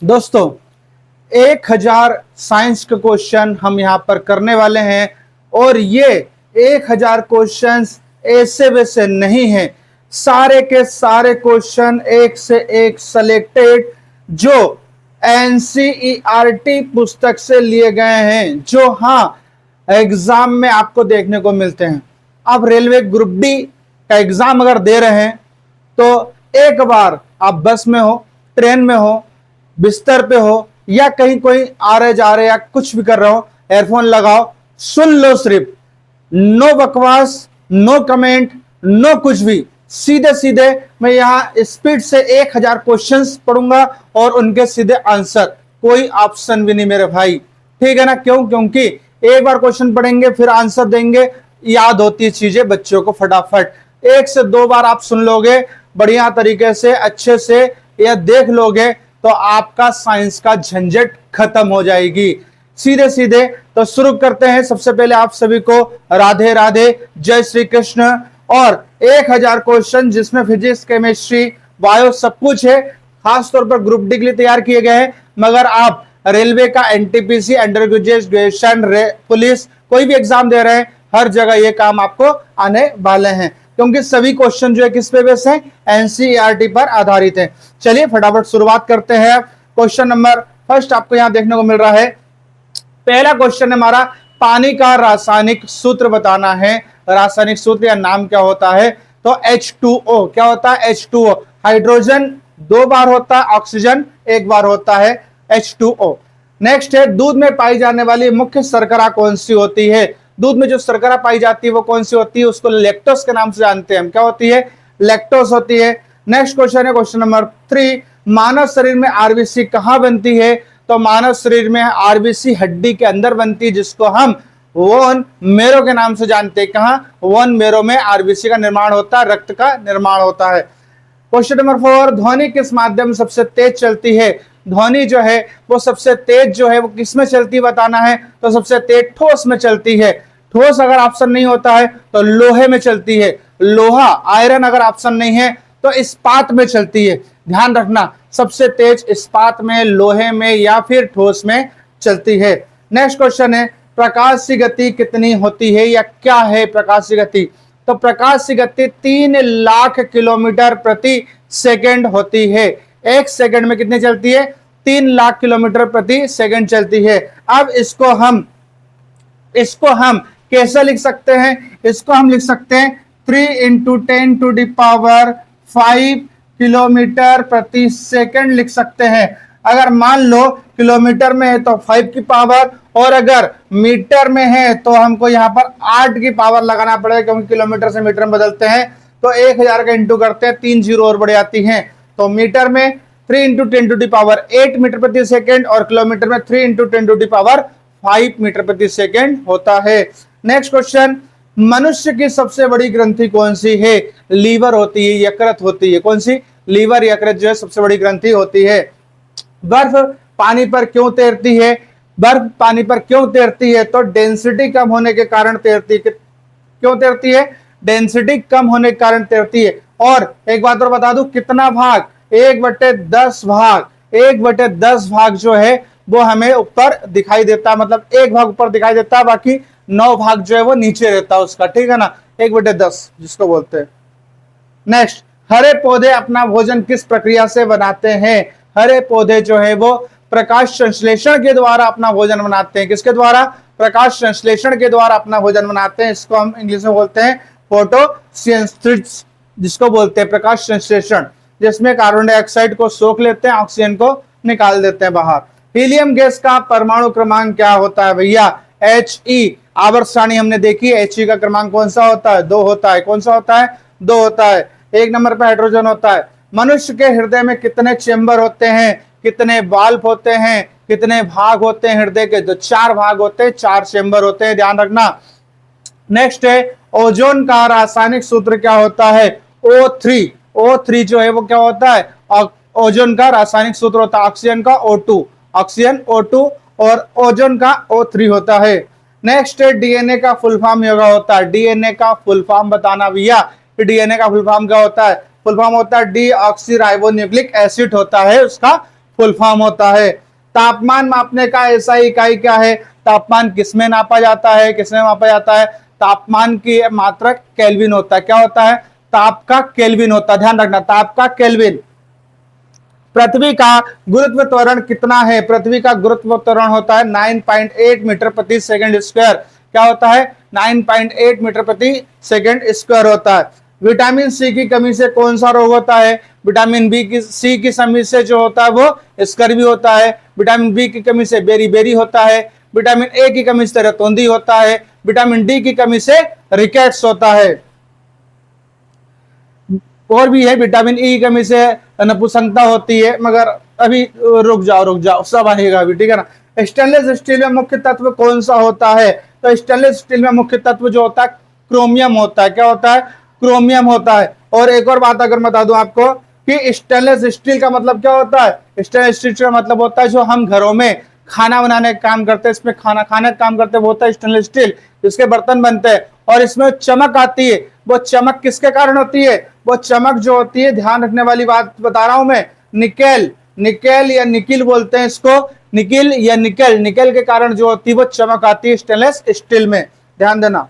दोस्तों 1000 साइंस के क्वेश्चन हम यहाँ पर करने वाले हैं और ये 1000 क्वेश्चंस ऐसे वैसे नहीं हैं। सारे के सारे क्वेश्चन एक से एक सिलेक्टेड जो एनसीईआरटी पुस्तक से लिए गए हैं, जो हाँ एग्जाम में आपको देखने को मिलते हैं। आप रेलवे ग्रुप डी का एग्जाम अगर दे रहे हैं तो एक बार आप बस में हो, ट्रेन में हो, बिस्तर पे हो या कहीं कोई आ रहे जा रहे या कुछ भी कर रहे हो, एयरफोन लगाओ, सुन लो। सिर्फ नो बकवास, नो कमेंट, नो कुछ भी। सीधे सीधे मैं यहां स्पीड से 1000 क्वेश्चंस पढ़ूंगा और उनके सीधे आंसर, कोई ऑप्शन भी नहीं मेरे भाई। ठीक है ना? क्यों? क्योंकि एक बार क्वेश्चन पढ़ेंगे फिर आंसर देंगे, याद होती है चीजें बच्चों को फटाफट। 1 से 2 बार आप सुन लोगे बढ़िया तरीके से, अच्छे से या देख लोगे तो आपका साइंस का झंझट खत्म हो जाएगी। सीधे सीधे तो शुरू करते हैं। सबसे पहले आप सभी को राधे राधे, जय श्री कृष्ण। और 1000 क्वेश्चन जिसमें फिजिक्स, केमिस्ट्री, बायो सब कुछ है, खासतौर पर ग्रुप डी के लिए तैयार किए गए हैं। मगर आप रेलवे का एनटीपीसी, अंडर ग्रेजुएशन, पुलिस, कोई भी एग्जाम दे रहे हैं, हर जगह ये काम आपको आने वाले हैं, क्योंकि सभी क्वेश्चन जो है किस पे बेस है? एनसीईआरटी पर आधारित है। चलिए फटाफट शुरुआत करते हैं। क्वेश्चन नंबर फर्स्ट आपको यहां देखने को मिल रहा है। पहला क्वेश्चन हमारा, पानी का रासायनिक सूत्र बताना है। रासायनिक सूत्र या नाम क्या होता है? तो H2O। क्या होता है? H2O। हाइड्रोजन 2 बार होता है, ऑक्सीजन 1 बार होता है, H2O। नेक्स्ट है, दूध में पाई जाने वाली मुख्य शर्करा कौन सी होती है? दूध में जो शर्करा पाई जाती है वो कौन सी होती है? उसको लैक्टोज के नाम से जानते हैं हम। क्या होती है? लैक्टोज होती है। नेक्स्ट क्वेश्चन है क्वेश्चन नंबर 3, मानव शरीर में आरबीसी कहां बनती है? तो मानव शरीर में आरबीसी हड्डी के अंदर बनती है, जिसको हम वोन मेरो के नाम से जानते हैं। कहां? वोन मेरो में आरबीसी का निर्माण होता है, रक्त का निर्माण होता है। क्वेश्चन नंबर 4, ध्वनि किस माध्यम सबसे तेज चलती है? ध्वनि जो है वो सबसे तेज जो है वो किस में चलती है बताना है। तो सबसे तेज ठोस में चलती है। ठोस अगर ऑप्शन नहीं होता है तो लोहे में चलती है। लोहा, आयरन अगर ऑप्शन नहीं है तो इस्पात में चलती है। ध्यान रखना, सबसे तेज इस्पात में, लोहे में या फिर ठोस में चलती है। नेक्स्ट क्वेश्चन है, प्रकाश की गति कितनी होती है या क्या है प्रकाश की गति? तो प्रकाश की गति 3 लाख किलोमीटर प्रति सेकंड होती है। 1 सेकंड में कितनी चलती है? 3 लाख किलोमीटर प्रति सेकंड चलती है। अब इसको हम कैसे लिख सकते हैं? इसको हम लिख सकते हैं 3 × 10⁵ किलोमीटर प्रति सेकंड लिख सकते हैं। अगर मान लो किलोमीटर में है तो 5 की पावर, और अगर मीटर में है तो हमको यहाँ पर 8 की पावर लगाना पड़ेगा, क्योंकि किलोमीटर से मीटर में बदलते हैं। तो 1000 का इंटू करते हैं, 3 जीरो और बढ़ जाती हैं। तो मीटर में 3 × 10⁸ मीटर प्रति सेकंड और किलोमीटर में 3 × 10⁵ मीटर प्रति सेकंड होता है। नेक्स्ट क्वेश्चन, मनुष्य की सबसे बड़ी ग्रंथि कौन सी है? लीवर होती है, यकृत होती है। कौन सी? लीवर, यकृत जो है सबसे बड़ी ग्रंथि होती है। बर्फ पानी पर क्यों तैरती है? बर्फ पानी पर क्यों तैरती है? तो डेंसिटी कम होने के कारण तैरती है। क्यों तैरती है? डेंसिटी कम होने के कारण तैरती है। और एक बात और बता दूं, कितना भाग? 1/10 भाग। 1/10 भाग जो है वो हमें ऊपर दिखाई देता है, मतलब 1 भाग ऊपर दिखाई देता है, बाकी 9 भाग जो है वो नीचे रहता है उसका। ठीक है ना? 1/10 जिसको बोलते हैं। नेक्स्ट, हरे पौधे अपना भोजन किस प्रक्रिया से बनाते हैं? हरे पौधे जो है वो प्रकाश संश्लेषण के द्वारा अपना भोजन बनाते हैं। किसके द्वारा? प्रकाश संश्लेषण के द्वारा अपना भोजन बनाते हैं। इसको हम इंग्लिश में बोलते हैं फोटोसिंथेसिस, जिसको बोलते हैं प्रकाश संश्लेषण, जिसमें कार्बन डाइऑक्साइड को सोख लेते हैं, ऑक्सीजन को निकाल देते हैं बाहर। हीलियम गैस का परमाणु क्रमांक क्या होता है भैया? He। आवर्त सारणी हमने देखी, He का क्रमांक कौन सा होता है? 2 होता है। कौन सा होता है? 2 होता है। 1 नंबर पे हाइड्रोजन होता है। मनुष्य के हृदय में कितने चेंबर होते हैं? कितने वाल्व होते हैं? कितने भाग होते हैं हृदय के? तो 4 भाग होते हैं, 4 चेंबर होते हैं, ध्यान रखना। नेक्स्ट है, ओजोन का रासायनिक सूत्र क्या होता है? O3। O3 जो है वो क्या होता है? ओजोन का रासायनिक सूत्र होता है ऑक्सीजन का O2, ऑक्सीजन O2, और ओजोन का O3 होता है। नेक्स्ट है, डीएनए का फुल फॉर्म योगा होता है। डीएनए का फुल फॉर्म बताना भैया। डीएनए का फुल फॉर्म क्या होता है? फुल फॉर्म होता है डीऑक्सी राइबोन्यूक्लिक एसिड होता है उसका फुल फॉर्म होता है। तापमान मापने का ऐसा इकाई क्या है? तापमान किसमें नापा जाता है? किसमें मापा जाता है? तापमान की मात्रक केल्विन होता है। क्या होता है? ताप का केल्विन होता है। ध्यान रखना, ताप का केल्विन। पृथ्वी का गुरुत्व त्वरण कितना है? पृथ्वी का गुरुत्व त्वरण होता है 9.8 मीटर प्रति सेकंड स्क्वायर। क्या होता है? 9.8 मीटर प्रति सेकंड स्क्वायर होता है। विटामिन सी की कमी से कौन सा रोग होता है? विटामिन बी की सी की कमी से जो होता है वो स्कर्वी होता है। विटामिन बी की कमी से बेरी बेरी होता है। विटामिन ए की कमी से रतौंधी होता है। विटामिन डी की कमी से रिकेट्स होता है। और भी है, विटामिन ई की कमी से नपुंसकता होती है, मगर अभी रुक जाओ सब आएगा अभी, ठीक है ना। स्टेनलेस स्टील में मुख्य तत्व कौन सा होता है? तो स्टेनलेस स्टील में मुख्य तत्व जो होता है क्रोमियम होता है। क्या होता है? क्रोमियम होता है। और एक और बात अगर बता दूं आपको कि स्टेनलेस स्टील का मतलब क्या होता है? स्टेनलेस स्टील का मतलब होता है जो हम घरों में खाना बनाने का काम करते हैं, इसमें खाना खाने का काम करते हैं, वो होता है स्टेनलेस स्टील। इसके बर्तन बनते हैं और इसमें चमक आती है, वो चमक किसके कारण होती है? वो चमक जो होती है, ध्यान रखने वाली बात बता रहा हूं मैं, निकेल, निकेल या निकिल बोलते हैं इसको, निकिल या निकेल, निकेल के कारण जो होती है वो चमक आती है स्टेनलेस स्टील में। ध्यान देना।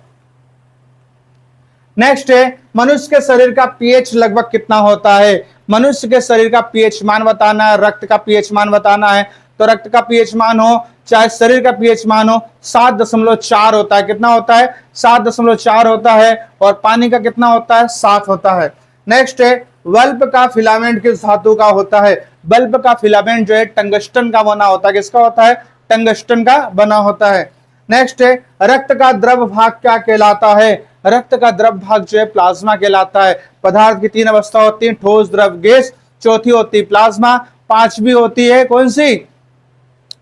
नेक्स्ट है, मनुष्य के शरीर का पीएच लगभग कितना होता है? मनुष्य के शरीर का पीएच मान बताना है, रक्त का पीएच मान बताना है। तो रक्त का पीएच मान हो चाहे शरीर का पीएच मान हो 7.4 होता है। कितना होता है? 7.4 होता है। और पानी का कितना होता है? 7 होता है। नेक्स्ट है, बल्ब का फिलामेंट किस धातु का होता है? बल्ब का फिलामेंट जो है टंगस्टन का बना होता है। किसका होता है? टंगस्टन का बना होता है। नेक्स्ट है, रक्त का द्रव भाग क्या कहलाता है? रक्त का द्रव भाग जो है प्लाज्मा कहलाता है। पदार्थ की 3 अवस्था होती है, ठोस, द्रव, गैस। चौथी होती है प्लाज्मा। पांचवी होती है कौन सी?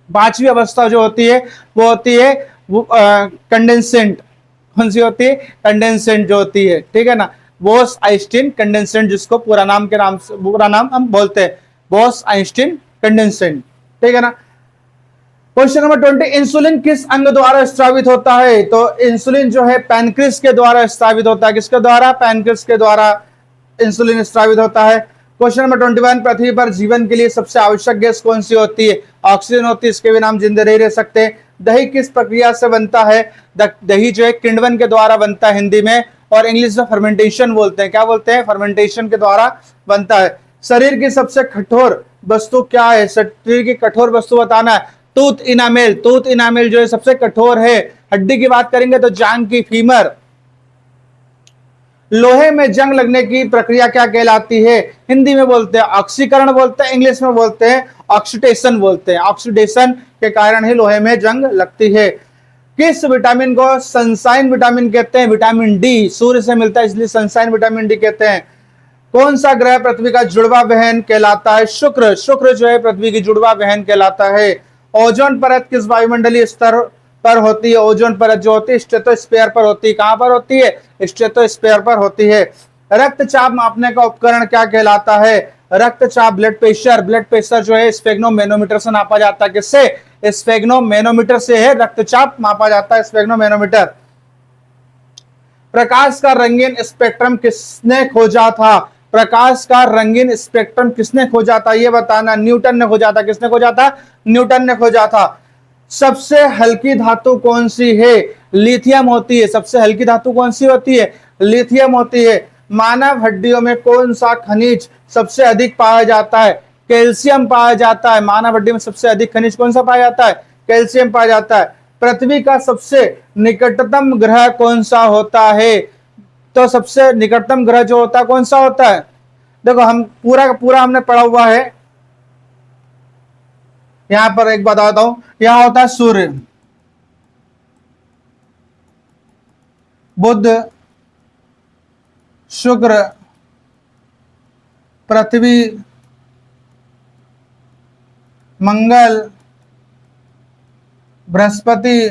पांचवी अवस्था जो होती है वो होती है कंडेंसेंट। कौन सी होती है? कंडेंसेंट जो होती है, ठीक है ना। बोस आइंस्टीन कंडेंसेंट, जिसको पूरा नाम के नाम से पूरा नाम हम बोलते हैं बोस आइंस्टीन कंडेंसेंट, ठीक है ना। क्वेश्चन नंबर 20, इंसुलिन किस अंग द्वारा स्रावित होता है? तो इंसुलिन जो है पैनक्रिस के द्वारा स्रावित होता है। किसके द्वारा? पैनक्रिस के द्वारा इंसुलिन स्रावित होता है। क्वेश्चन नंबर 21, पृथ्वी पर जीवन के लिए सबसे आवश्यक गैस कौन सी होती है? ऑक्सीजन होती है, इसके बिना हम जिंदे नहीं रह सकते। दही किस प्रक्रिया से बनता है? दही जो है किण्वन के द्वारा बनता है हिंदी में, और इंग्लिश में फर्मेंटेशन बोलते हैं। क्या बोलते हैं? फर्मेंटेशन के द्वारा बनता है। शरीर की सबसे कठोर वस्तु क्या है? शरीर की कठोर वस्तु बताना है। टूथ इनामेल, टूथ इनामेल जो है सबसे कठोर है। हड्डी की बात करेंगे तो जांग की फीमर। लोहे में जंग लगने की प्रक्रिया क्या कहलाती है? हिंदी में बोलते हैं ऑक्सीकरण बोलते हैं, इंग्लिश में बोलते हैं ऑक्सीडेशन बोलते हैं। ऑक्सीडेशन के कारण ही लोहे में जंग लगती है। किस विटामिन को सनशाइन विटामिन कहते हैं? विटामिन डी, सूर्य से मिलता है इसलिए सनशाइन विटामिन डी कहते हैं। कौन सा ग्रह पृथ्वी का जुड़वा बहन कहलाता है? शुक्र। शुक्र जो है पृथ्वी की जुड़वा बहन कहलाता है। ओजोन परत किस वायुमंडलीय स्तर पर होती है? ओजोन परत जो होती है स्ट्रेटोस्फीयर पर होती है। कहां पर होती है? स्ट्रेटोस्फीयर पर होती है। रक्तचाप मापने का उपकरण क्या कहलाता है? रक्तचाप, ब्लड प्रेशर। ब्लड प्रेशर जो है स्फेग्नोमेनोमीटर से नापा जाता है। किससे? स्फेग्नोमेनोमीटर से है रक्तचाप मापा जाता है, स्फेग्नोमेनोमीटर। प्रकाश का रंगीन स्पेक्ट्रम किसने खोजा था? प्रकाश का रंगीन स्पेक्ट्रम किसने खोजा था ये बताना। न्यूटन ने खोजा था। किसने खोजा था? न्यूटन ने खोजा था। सबसे हल्की धातु कौन सी है? लिथियम होती है। सबसे हल्की धातु कौन सी होती है? लिथियम होती है। मानव हड्डियों में कौन सा खनिज सबसे अधिक पाया जाता है? कैल्शियम पाया जाता है। मानव हड्डी में सबसे अधिक खनिज कौन सा पाया जाता है? कैल्शियम पाया जाता है। पृथ्वी का सबसे निकटतम ग्रह कौन सा होता है? तो सबसे निकटतम ग्रह जो होता है कौन सा होता है? देखो हम पूरा का पूरा हमने पढ़ा हुआ है। यहां पर एक बताता हूं, यहां होता है सूर्य, बुध, शुक्र, पृथ्वी, मंगल, बृहस्पति,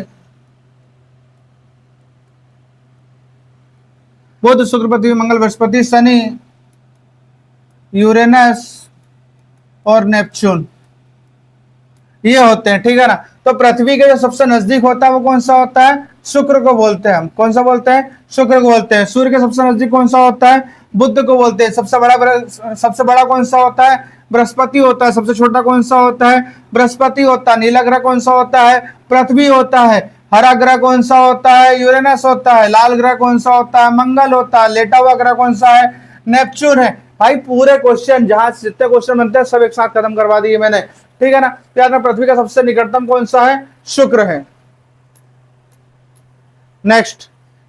बुध, शुक्र, पृथ्वी, मंगल, बृहस्पति, शनि, यूरेनस और नेपच्यून, ये होते हैं, ठीक है ना। तो पृथ्वी के जो सबसे नजदीक होता है वो कौन सा होता है? शुक्र को बोलते हैं हम। कौन सा बोलते हैं? शुक्र को बोलते हैं। सूर्य के सबसे नजदीक कौन सा होता है? बुध को बोलते हैं। सबसे बड़ा कौन सा होता है? बृहस्पति होता है। सबसे छोटा कौन सा होता है? बृहस्पति होता है। नीला ग्रह कौन सा होता है? पृथ्वी होता है। हरा ग्रह कौन सा होता है? यूरेनस होता है। लाल ग्रह कौन सा होता है? मंगल होता है। लेटा हुआ ग्रह कौन सा है? नेपच्यून है। भाई पूरे क्वेश्चन, जहां जितने क्वेश्चन बनते हैं सब एक साथ खत्म करवा दिए मैंने, ठीक है ना। याद रखना, पृथ्वी का सबसे निकटतम कौन सा है? शुक्र है। नेक्स्ट,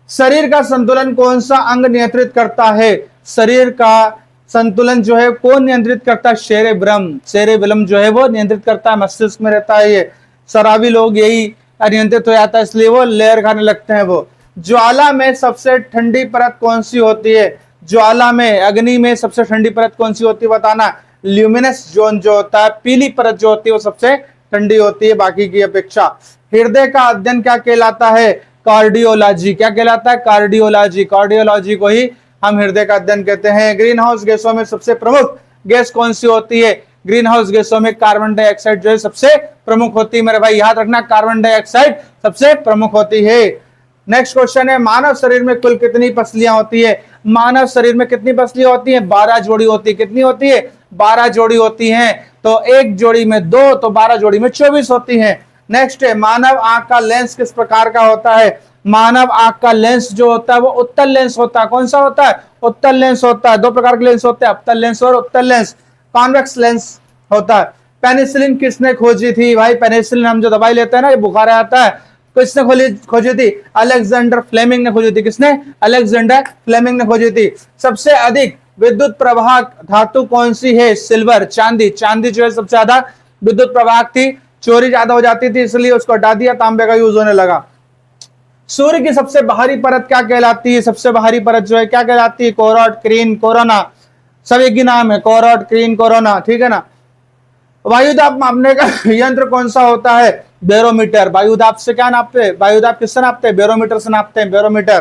शरीर का संतुलन कौन सा अंग नियंत्रित करता है? शरीर का संतुलन जो है कौन नियंत्रित करता है? सेरेब्रम। सेरेबेलम जो है वो नियंत्रित करता है, मस्तिष्क में रहता है ये। शराबी लोग यही अनियंत्रित हो जाता है, इसलिए वो लेयर खाने लगते हैं वो। ज्वाला में सबसे ठंडी परत कौन सी होती है? ज्वाला में, अग्नि में सबसे ठंडी परत कौन सी होती है बताना। ल्यूमिनस जोन जो होता है, पीली परत जो होती है वो सबसे ठंडी होती है बाकी की अपेक्षा। हृदय का अध्ययन क्या कहलाता है? कार्डियोलॉजी। क्या कहलाता है? कार्डियोलॉजी। कार्डियोलॉजी को ही हम हृदय का अध्ययन कहते हैं। ग्रीन हाउस गैसों में सबसे प्रमुख गैस कौन सी होती है? ग्रीन हाउस गैसों में कार्बन डाइऑक्साइड जो है सबसे प्रमुख होती है मेरे भाई, याद रखना, कार्बन डाइऑक्साइड सबसे प्रमुख होती है। नेक्स्ट क्वेश्चन है, मानव शरीर में कुल कितनी पसलियां होती है? मानव शरीर में कितनी पसलियां होती है? 12 जोड़ी होती है। कितनी होती है? 12 जोड़ी होती हैं। तो एक जोड़ी में 2, तो 12 जोड़ी में 24 होती हैं। नेक्स्ट है, मानव आंख का लेंस किस प्रकार का होता है? मानव आंख का लेंस जो होता है वो उत्तल लेंस होता है। कौन सा होता है? उत्तल लेंस होता है। दो प्रकार के लेंस होते हैं, अवतल लेंस और उत्तल लेंस। कॉन्वेक्स लेंस होता है। पेनिसिलिन किसने खोजी थी? भाई पेनिसिलिन हम जो दवाई लेते हैं ना, ये बुखार आता है, किसने खोजी थी? अलेक्जेंडर फ्लेमिंग ने खोजी थी। किसने? अलेक्जेंडर फ्लेमिंग ने खोजी थी। सबसे अधिक विद्युत प्रवाह धातु कौन सी है? सिल्वर, चांदी। चांदी जो है सबसे ज्यादा विद्युत प्रवाह थी, चोरी ज्यादा हो जाती थी इसलिए उसको हटा दिया, तांबे का यूज होने लगा। सूर्य की सबसे बाहरी परत क्या कहलाती है? सबसे बाहरी परत जो है क्या कहलाती है? कोरोड, क्रीन, कोरोना, सब एक ही नाम है, कोरोड, क्रीन, कोरोना, ठीक है ना। वायुदाब मापने का यंत्र कौन सा होता है? बैरोमीटर। वायुदाब से क्या नापते हैं? वायुदाब किससे नापते हैं? बैरोमीटर से नापते हैं, बैरोमीटर।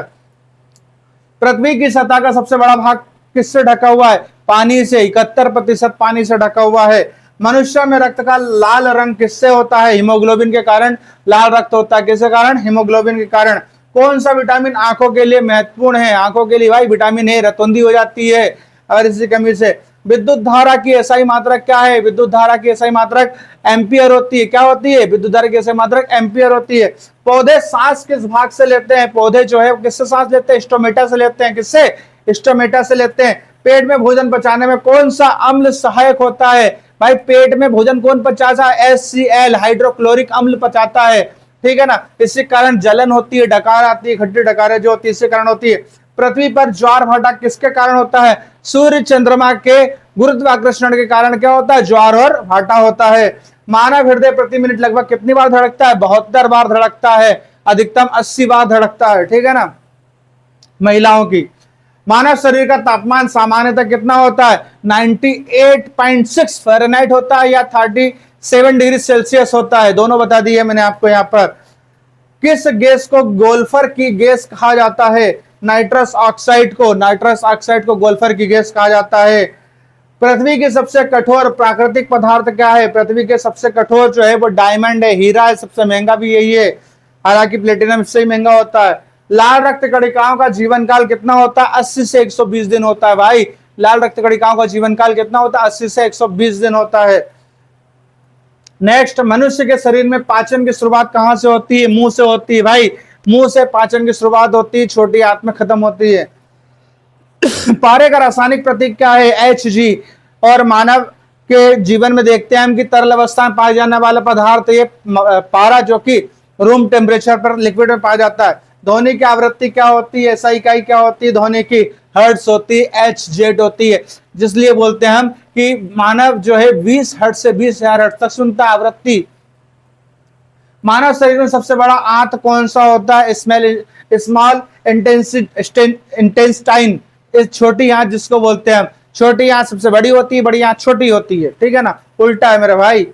पृथ्वी की सतह का सबसे बड़ा भाग किससे ढका हुआ है? पानी से। 71% पानी से ढका हुआ है। मनुष्य में रक्त का लाल रंग किससे होता है? हीमोग्लोबिन के कारण लाल रक्त होता है। किसके कारण? हीमोग्लोबिन के कारण। कौन सा विटामिन आंखों के लिए महत्वपूर्ण है? आंखों के लिए भाई विटामिन ए, रतौंधी हो जाती है अगर इसी कमी से। विद्युत धारा की एसआई मात्रक क्या है? विद्युत धारा की एसआई मात्रक एम्पियर होती है। क्या होती है? विद्युत धारा की एसआई मात्रक एम्पियर होती है। पौधे सांस किस भाग से लेते हैं? पौधे जो है किससे सांस लेते हैं? स्टोमेटा से लेते हैं। किससे? स्टोमेटा से लेते हैं। पेट में भोजन पचाने में कौन सा अम्ल सहायक होता है? भाई पेट में भोजन कौन पचाता है? HCl, हाइड्रोक्लोरिक अम्ल पचाता है, ठीक है ना। इसके कारण जलन होती है, डकार आती है, खट्टी डकारें जो होती है इसके कारण होती है। पृथ्वी पर ज्वार भाटा किसके कारण होता है? सूर्य चंद्रमा के गुरुत्वाकर्षण के कारण क्या होता है? ज्वार और भाटा होता है। मानव हृदय प्रति मिनट लगभग कितनी बार धड़कता है? 72 बार धड़कता है। अधिकतम 80 बार धड़कता है, ठीक है ना, महिलाओं की। मानव शरीर का तापमान सामान्यतः कितना होता है? 98.6 फ़ारेनहाइट होता है या 37 डिग्री सेल्सियस होता है। दोनों बता दिए मैंने आपको यहाँ पर। किस गैस को गोल्फर की गैस कहा जाता है? नाइट्रस ऑक्साइड को। नाइट्रस ऑक्साइड को गोल्फर की गैस कहा जाता है। पृथ्वी के सबसे कठोर प्राकृतिक पदार्थ क्या है? पृथ्वी के सबसे कठोर जो है वो डायमंड है, हीरा है, सबसे महंगा भी यही है, हालांकि प्लेटिनम इससे ही महंगा होता है। लाल रक्त कणिकाओं का जीवन काल कितना होता है? 80 से 120 दिन होता है भाई। लाल रक्त कणिकाओं का जीवन काल कितना होता है? 80 से 120 दिन होता है। नेक्स्ट, मनुष्य के शरीर में पाचन की शुरुआत कहां से होती है? मुंह से होती है भाई। मुंह से पाचन की शुरुआत होती है, छोटी आंत में खत्म होती है। पारे का रासायनिक प्रतीक क्या है? Hg। और मानव के जीवन में देखते हैं हम कि तरल अवस्था में पाया जाने वाला पदार्थ ये पारा, जो कि रूम टेम्परेचर पर लिक्विड में पाया जाता है। ध्वनि की आवृत्ति क्या होती है? ऐसा इकाई क्या होती है ध्वनि की? हर्ट्ज होती है, Hz होती है। जिसलिए बोलते हैं हम कि मानव जो है 20 हर्ट्ज से 20,000 हर्ट्ज तक सुनता है आवृत्ति। मानव शरीर में सबसे बड़ा आंत कौन सा होता है? स्मॉल इंटेस्टाइन, इस छोटी आंत जिसको बोलते हैं हम। छोटी आंत सबसे बड़ी होती है, बड़ी आंत छोटी होती है, ठीक है ना, उल्टा है मेरे भाई।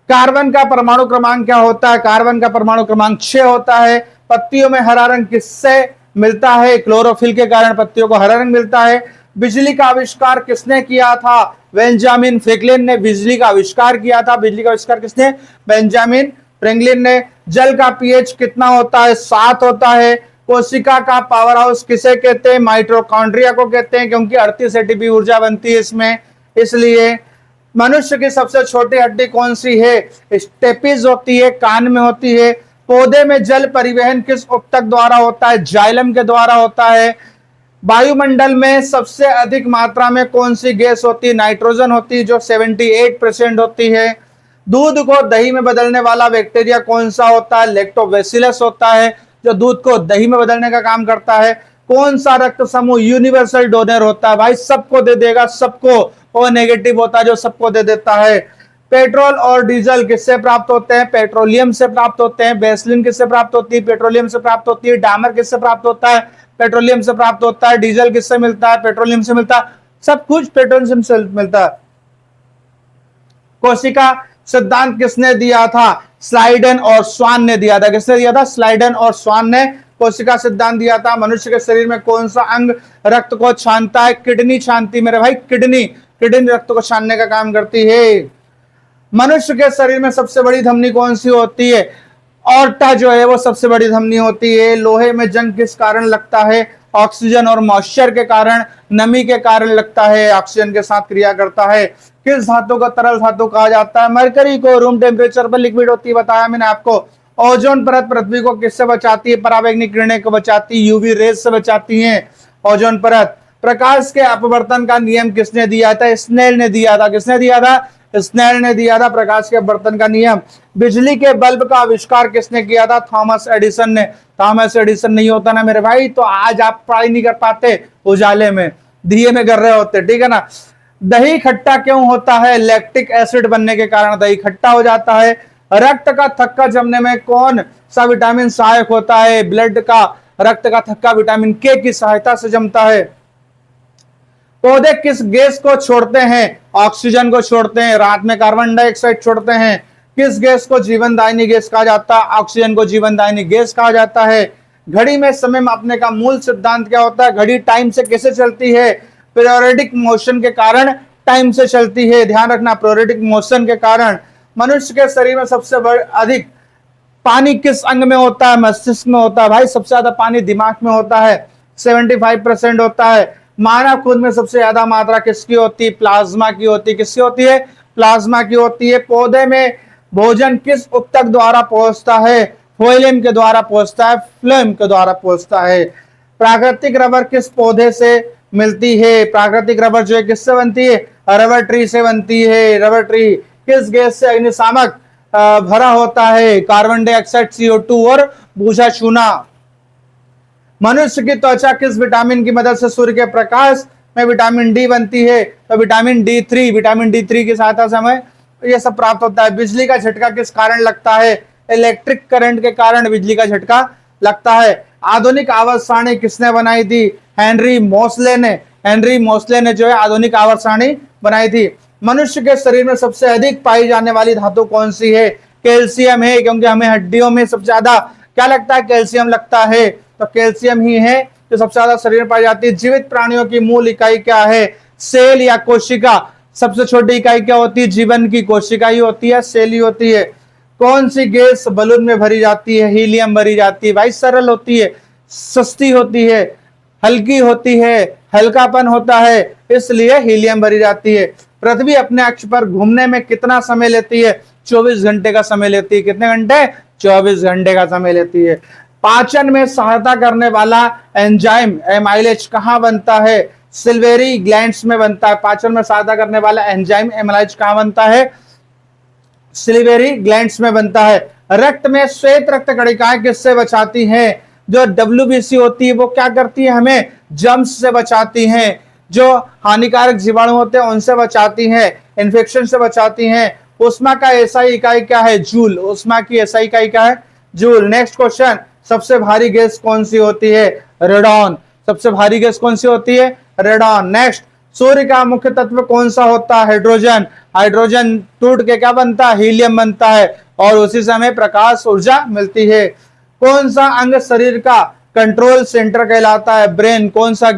कार्बन का परमाणु क्रमांक क्या होता है? कार्बन का परमाणु क्रमांक 6 होता है। पत्तियों में हरा रंग किससे मिलता है? क्लोरोफिल के कारण पत्तियों को हरा रंग मिलता है। बिजली का आविष्कार किसने किया था? बेंजामिन फ्रैंकलिन ने बिजली का आविष्कार किया था। बिजली का आविष्कार किसने? बेंजामिन फ्रैंकलिन ने जल का पीएच कितना होता है, 7 होता है। कोशिका का पावर हाउस किसे कहते हैं, माइटोकॉन्ड्रिया को कहते हैं, क्योंकि 38 एटीपी ऊर्जा बनती है इसमें। इसलिए मनुष्य की सबसे छोटी हड्डी कौन सी है, स्टेपिस होती है, कान में होती है। पौधे में जल परिवहन किस ऊतक द्वारा होता है, जाइलम के द्वारा होता है। वायुमंडल में सबसे अधिक मात्रा में कौन सी गैस होती है, नाइट्रोजन होती है, जो 78% होती है। दूध को दही में बदलने वाला बैक्टीरिया कौन सा होता है, लैक्टोबैसिलस होता है, जो दूध को दही में बदलने का काम करता है। कौन सा रक्त समूह यूनिवर्सल डोनर होता है, भाई सबको दे देगा, सबको। ओ नेगेटिव होता है जो सबको दे देता है। पेट्रोल और डीजल किससे प्राप्त होते हैं, पेट्रोलियम से प्राप्त होते हैं। बेंजीन किससे प्राप्त होती है, पेट्रोलियम से प्राप्त होती है। डामर किससे प्राप्त होता है, पेट्रोलियम से प्राप्त होता है। डीजल किससे मिलता है, पेट्रोलियम से मिलता है। सब कुछ पेट्रोलियम से मिलता है। कोशिका सिद्धांत किसने दिया था, स्लाइडन और स्वान ने दिया था। किसने दिया था, स्लाइडन और स्वान ने कोशिका सिद्धांत दिया था। मनुष्य के शरीर में कौन सा अंग रक्त को छानता है, किडनी छानती मेरे भाई, किडनी रक्त को छानने का काम करती है। मनुष्य के शरीर में सबसे बड़ी धमनी कौन सी होती है, ऑर्टा जो है वो सबसे बड़ी धमनी होती है। लोहे में जंग किस कारण लगता है, ऑक्सीजन और मॉइस्चर के कारण, नमी के कारण लगता है, ऑक्सीजन के साथ क्रिया करता है। किस धातु को तरल धातु कहा जाता है, मरकरी को रूम टेम्परेचर पर लिक्विड होती है, बताया मैंने आपको। ओजोन परत पृथ्वी को किससे बचाती है, पराबैंगनी किरणें को बचाती है, यूवी रेज से बचाती है ओजोन परत। प्रकाश के अपवर्तन का नियम किसने दिया था, स्नेल ने दिया था। किसने दिया था, स्नेल ने दिया था प्रकाश के अपवर्तन का नियम। बिजली के बल्ब का आविष्कार किसने किया था, थॉमस एडिसन ने। थॉमस एडिसन नहीं होता ना मेरे भाई तो आज आप पढ़ाई नहीं कर पाते, उजाले में दिए में कर रहे होते, ठीक है ना। दही खट्टा क्यों होता है, लैक्टिक एसिड बनने के कारण दही खट्टा हो जाता है। रक्त का थक्का जमने में कौन सा विटामिन सहायक होता है, ब्लड का रक्त का थक्का विटामिन के की सहायता से जमता है। पौधे किस गैस को छोड़ते हैं, ऑक्सीजन को छोड़ते हैं। रात में कार्बन डाइऑक्साइड छोड़ते हैं। किस गैस को जीवनदायिनी गैस कहा जाता है, ऑक्सीजन को जीवनदायिनी गैस कहा जाता है। घड़ी में समय मापने का मूल सिद्धांत क्या होता है, घड़ी टाइम से कैसे चलती है, पीरियोडिक मोशन के कारण टाइम से चलती है, ध्यान रखना, पीरियोडिक मोशन के कारण। मनुष्य के शरीर में सबसे अधिक पानी किस अंग में होता है, मस्तिष्क में होता है। भाई सबसे ज्यादा पानी दिमाग में होता है, 75% होता है। मानव खून में सबसे ज्यादा मात्रा किसकी होती है, प्लाज्मा की होती है। किसकी होती है, प्लाज्मा की होती है। पौधे में भोजन किस ऊतक द्वारा पहुंचता है, फ्लोएम के द्वारा पहुंचता है, फ्लोएम के द्वारा पहुंचता है। प्राकृतिक रबर किस पौधे से मिलती है, प्राकृतिक रबर जो है किससे बनती है, रबर ट्री से बनती है। रबर ट्री किस गैस से अग्निशामक भरा होता है, कार्बन डाइऑक्साइड, CO2 और भूसा चूना। मनुष्य की त्वचा किस विटामिन की मदद से सूर्य के प्रकाश में विटामिन डी बनती है, तो विटामिन D3 की सहायता से हमें यह सब प्राप्त होता है। बिजली का झटका किस कारण लगता है, इलेक्ट्रिक करंट के कारण बिजली का झटका लगता है। आधुनिक आवर्त सारणी किसने बनाई थी, हेनरी मोसले ने जो है आधुनिक आवर्त सारणी बनाई थी। मनुष्य के शरीर में सबसे अधिक पाई जाने वाली धातु कौन सी है, कैल्शियम है, क्योंकि हमें हड्डियों में सबसे ज्यादा क्या लगता है, कैल्शियम लगता है, तो कैल्शियम ही है जो सबसे ज्यादा शरीर में पाई जाती है। जीवित प्राणियों की मूल इकाई क्या है, सेल या कोशिका। सबसे छोटी इकाई क्या होती है, जीवन की कोशिका ही होती है, सेल ही होती है। कौन सी गैस बलून में भरी जाती है, हीलियम भरी जाती है। भाई सरल होती है, सस्ती होती है, हल्की होती है, हल्कापन होता है, इसलिए हीलियम भरी जाती है। पृथ्वी अपने अक्ष पर घूमने में कितना समय लेती है, 24 घंटे का समय लेती है। कितने घंटे, 24 घंटे का समय लेती है। पाचन में सहायता करने वाला एंजाइम एमाइलेज कहाँ बनता है, सिल्वेरी ग्लैंड्स में बनता है। पाचन में सहायता करने वाला एंजाइम एमाइलेज कहाँ बनता है, सिल्वेरी ग्लैंड्स में बनता है। रक्त में श्वेत रक्त कणिकाएं किससे बचाती हैं, जो WBC होती है वो क्या करती है, हमें जर्म्स से बचाती हैं, जो हानिकारक जीवाणु होते हैं उनसे बचाती हैं, इन्फेक्शन से बचाती हैं। उष्मा का एसआई इकाई क्या है, जूल। उष्मा की एसआई इकाई क्या है, जूल। नेक्स्ट क्वेश्चन, सबसे भारी गैस कौन सी होती है, रेडॉन। सबसे भारी गैस कौन सी होती है, रेडॉन। नेक्स्ट, सूर्य का मुख्य तत्व कौन सा होता है, हाइड्रोजन। हाइड्रोजन टूट के क्या बनता है, हीलियम बनता है, और उसी से हमें प्रकाश ऊर्जा मिलती है। कौन सा अंग शरीर का कंट्रोल सेंटर कहलाता है, ब्रेन। कौन सा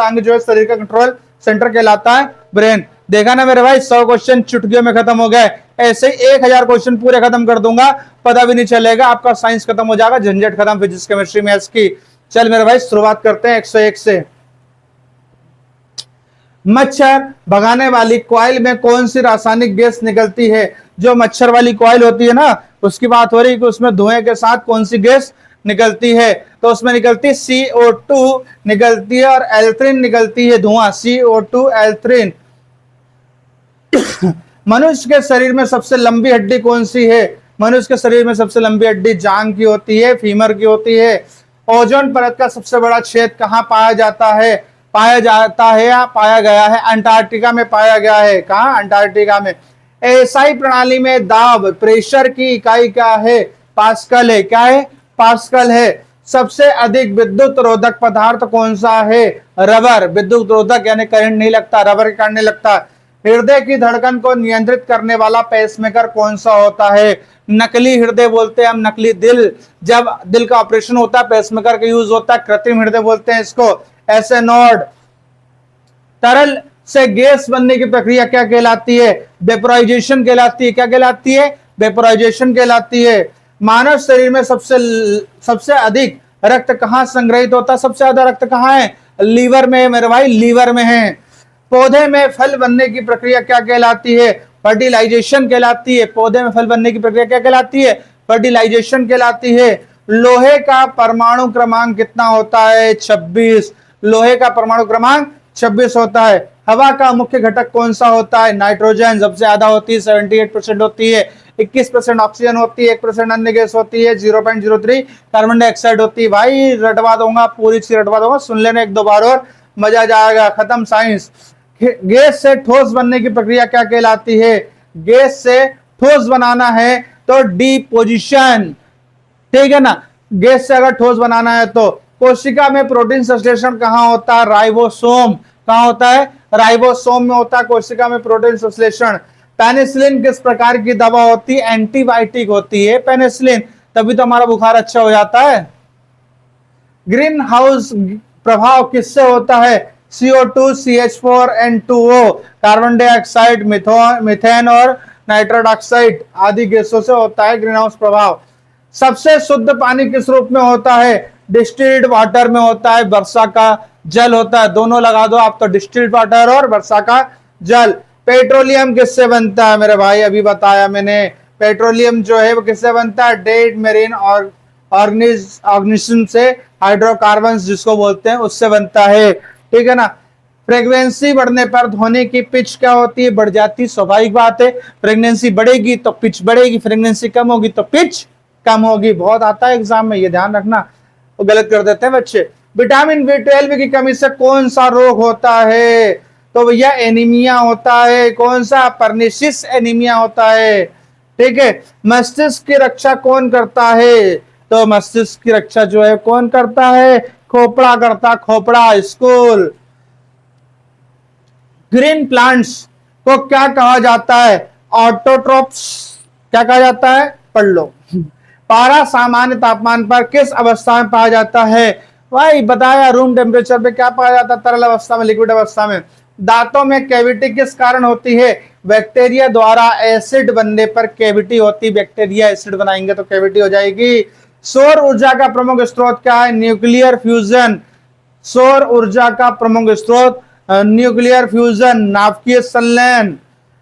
अंग जो है शरीर का कंट्रोल सेंटर कहलाता है, ब्रेन। देखा ना मेरे भाई, 100 क्वेश्चन चुटकियों में खत्म हो गए। ऐसे ही 1000 क्वेश्चन पूरे खत्म कर दूंगा, पता भी नहीं चलेगा, आपका साइंस खत्म हो जाएगा, झंझट खत्म फिजिक्स केमिस्ट्री मैथ्स की। चल मेरे भाई शुरुआत करते हैं 101 से। मच्छर भगाने वाली कॉइल में कौन सी रासायनिक गैस निकलती है? जो मच्छर वाली कॉइल होती है ना, उसकी बात हो रही है कि उसमें धुएं के साथ कौन सी गैस निकलती है? तो उसमें निकलती CO2 निकलती है और एल्थ्रिन निकलती है, धुआं CO2 एल्थ्रिन। मनुष्य के शरीर में सबसे लंबी हड्डी कौन सी है? मनुष्य के शरीर में सबसे लंबी हड्डी जांघ की होती है, फीमर की होती है। ओजोन परत का सबसे बड़ा छेद कहाँ पाया जाता है? पाया जाता है या पाया गया है? अंटार्कटिका में पाया गया है। कहाँ? अंटार्कटिका में। एसआई प्रणाली में दाब प्रेशर की इकाई क्या है? पास्कल है। क्या है? पास्कल है। सबसे अधिक विद्युत रोधक पदार्थ कौन सा है? रबर। विद्युत रोधक यानी करंट नहीं लगता, रबर के कारण नहीं लगता। हृदय की धड़कन को नियंत्रित करने वाला पेसमेकर कौन सा होता है? नकली हृदय बोलते हैं हम, नकली दिल। जब दिल का ऑपरेशन होता है पेसमेकर का यूज होता है, कृत्रिम हृदय बोलते हैं इसको, ऐसे नोड। तरल से गैस बनने की प्रक्रिया क्या कहलाती है? वेपोराइजेशन कहलाती है। क्या कहलाती है? वेपोराइजेशन कहलाती है। मानव शरीर में सबसे अधिक रक्त कहां संग्रहित होता है? सबसे ज्यादा रक्त कहां है? लीवर में है मेरे भाई, लीवर में है। पौधे में फल बनने की प्रक्रिया क्या कहलाती है? फर्टिलाइजेशन कहलाती है। पौधे में फल बनने की प्रक्रिया क्या कहलाती है? फर्टिलाइजेशन कहलाती है। लोहे का परमाणु क्रमांक कितना होता है? 26। लोहे का परमाणु क्रमांक 26 होता है। हवा का मुख्य घटक कौन सा होता है? नाइट्रोजन सबसे ज्यादा होती है, 78% होती है। 21% ऑक्सीजन होती है, 1% अन्य गैस होती है, 0.03 कार्बन डाइऑक्साइड होती है। भाई रटवा दूंगा, पूरी चीज रटवा दूंगा, सुन लेना एक दो बार और मजा जाएगा। खत्म साइंस। गैस से ठोस बनने की प्रक्रिया क्या कहलाती है? गैस से ठोस बनाना है तो डिपोजिशन, ठीक है ना। गैस से अगर ठोस बनाना है तो। कोशिका में प्रोटीन संश्लेषण कहां होता है? राइबोसोम। कहां होता है? राइबोसोम में होता है कोशिका में प्रोटीन संश्लेषण। पेनिसिलिन किस प्रकार की दवा होती है? एंटीबायोटिक होती है पेनिसिलिन, तभी तो हमारा बुखार अच्छा हो जाता है। ग्रीन हाउस प्रभाव किससे होता है? CO2, CH4, N2O, carbon dioxide, methane और नाइट्रस ऑक्साइड आदि गैसों से होता है ग्रीन हाउस प्रभाव। सबसे शुद्ध पानी किस रूप में होता है? डिस्टिल्ड वाटर में होता है, वर्षा का जल होता है। दोनों लगा दो आप तो, डिस्टिल्ड वाटर और वर्षा का जल। पेट्रोलियम किससे बनता है मेरे भाई? अभी बताया मैंने। पेट्रोलियम जो है वो किससे बनता है? डेड मेरीन और ऑर्गेनिज्म से, हाइड्रोकार्बन जिसको बोलते हैं, उससे बनता है, ठीक है ना। फ्रीक्वेंसी बढ़ने पर ध्वनि की पिच क्या होती है? बढ़ जाती, स्वाभाविक बात है। फ्रीक्वेंसी बढ़ेगी तो पिच बढ़ेगी, फ्रीक्वेंसी कम होगी तो पिच कम होगी। बहुत आता है एग्जाम में, ये ध्यान रखना, वो गलत कर देते हैं बच्चे। विटामिन B12 की कमी से कौन सा रोग होता है? तो भैया एनीमिया होता है। कौन सा? परनिशिस एनीमिया होता है, ठीक है। मस्तिष्क की रक्षा कौन करता है? तो मस्तिष्क की रक्षा जो है कौन करता है? खोपड़ा करता, खोपड़ा, स्कूल। ग्रीन प्लांट्स को क्या कहा जाता है? ऑटोट्रोप्स। क्या कहा जाता है? पढ़ लो। पारा सामान्य तापमान पर किस अवस्था में पाया जाता है? भाई बताया, रूम टेम्परेचर पे क्या पाया जाता है? तरल अवस्था में, लिक्विड अवस्था में। दांतों में कैविटी किस कारण होती है? बैक्टीरिया द्वारा एसिड बनने पर कैविटी होती। बैक्टीरिया एसिड बनाएंगे तो कैविटी हो जाएगी। सौर ऊर्जा का प्रमुख स्रोत क्या है? Nuclear fusion. सौर ऊर्जा का प्रमुख स्रोत न्यूक्लियर फ्यूजन, नाभिकीय संलयन।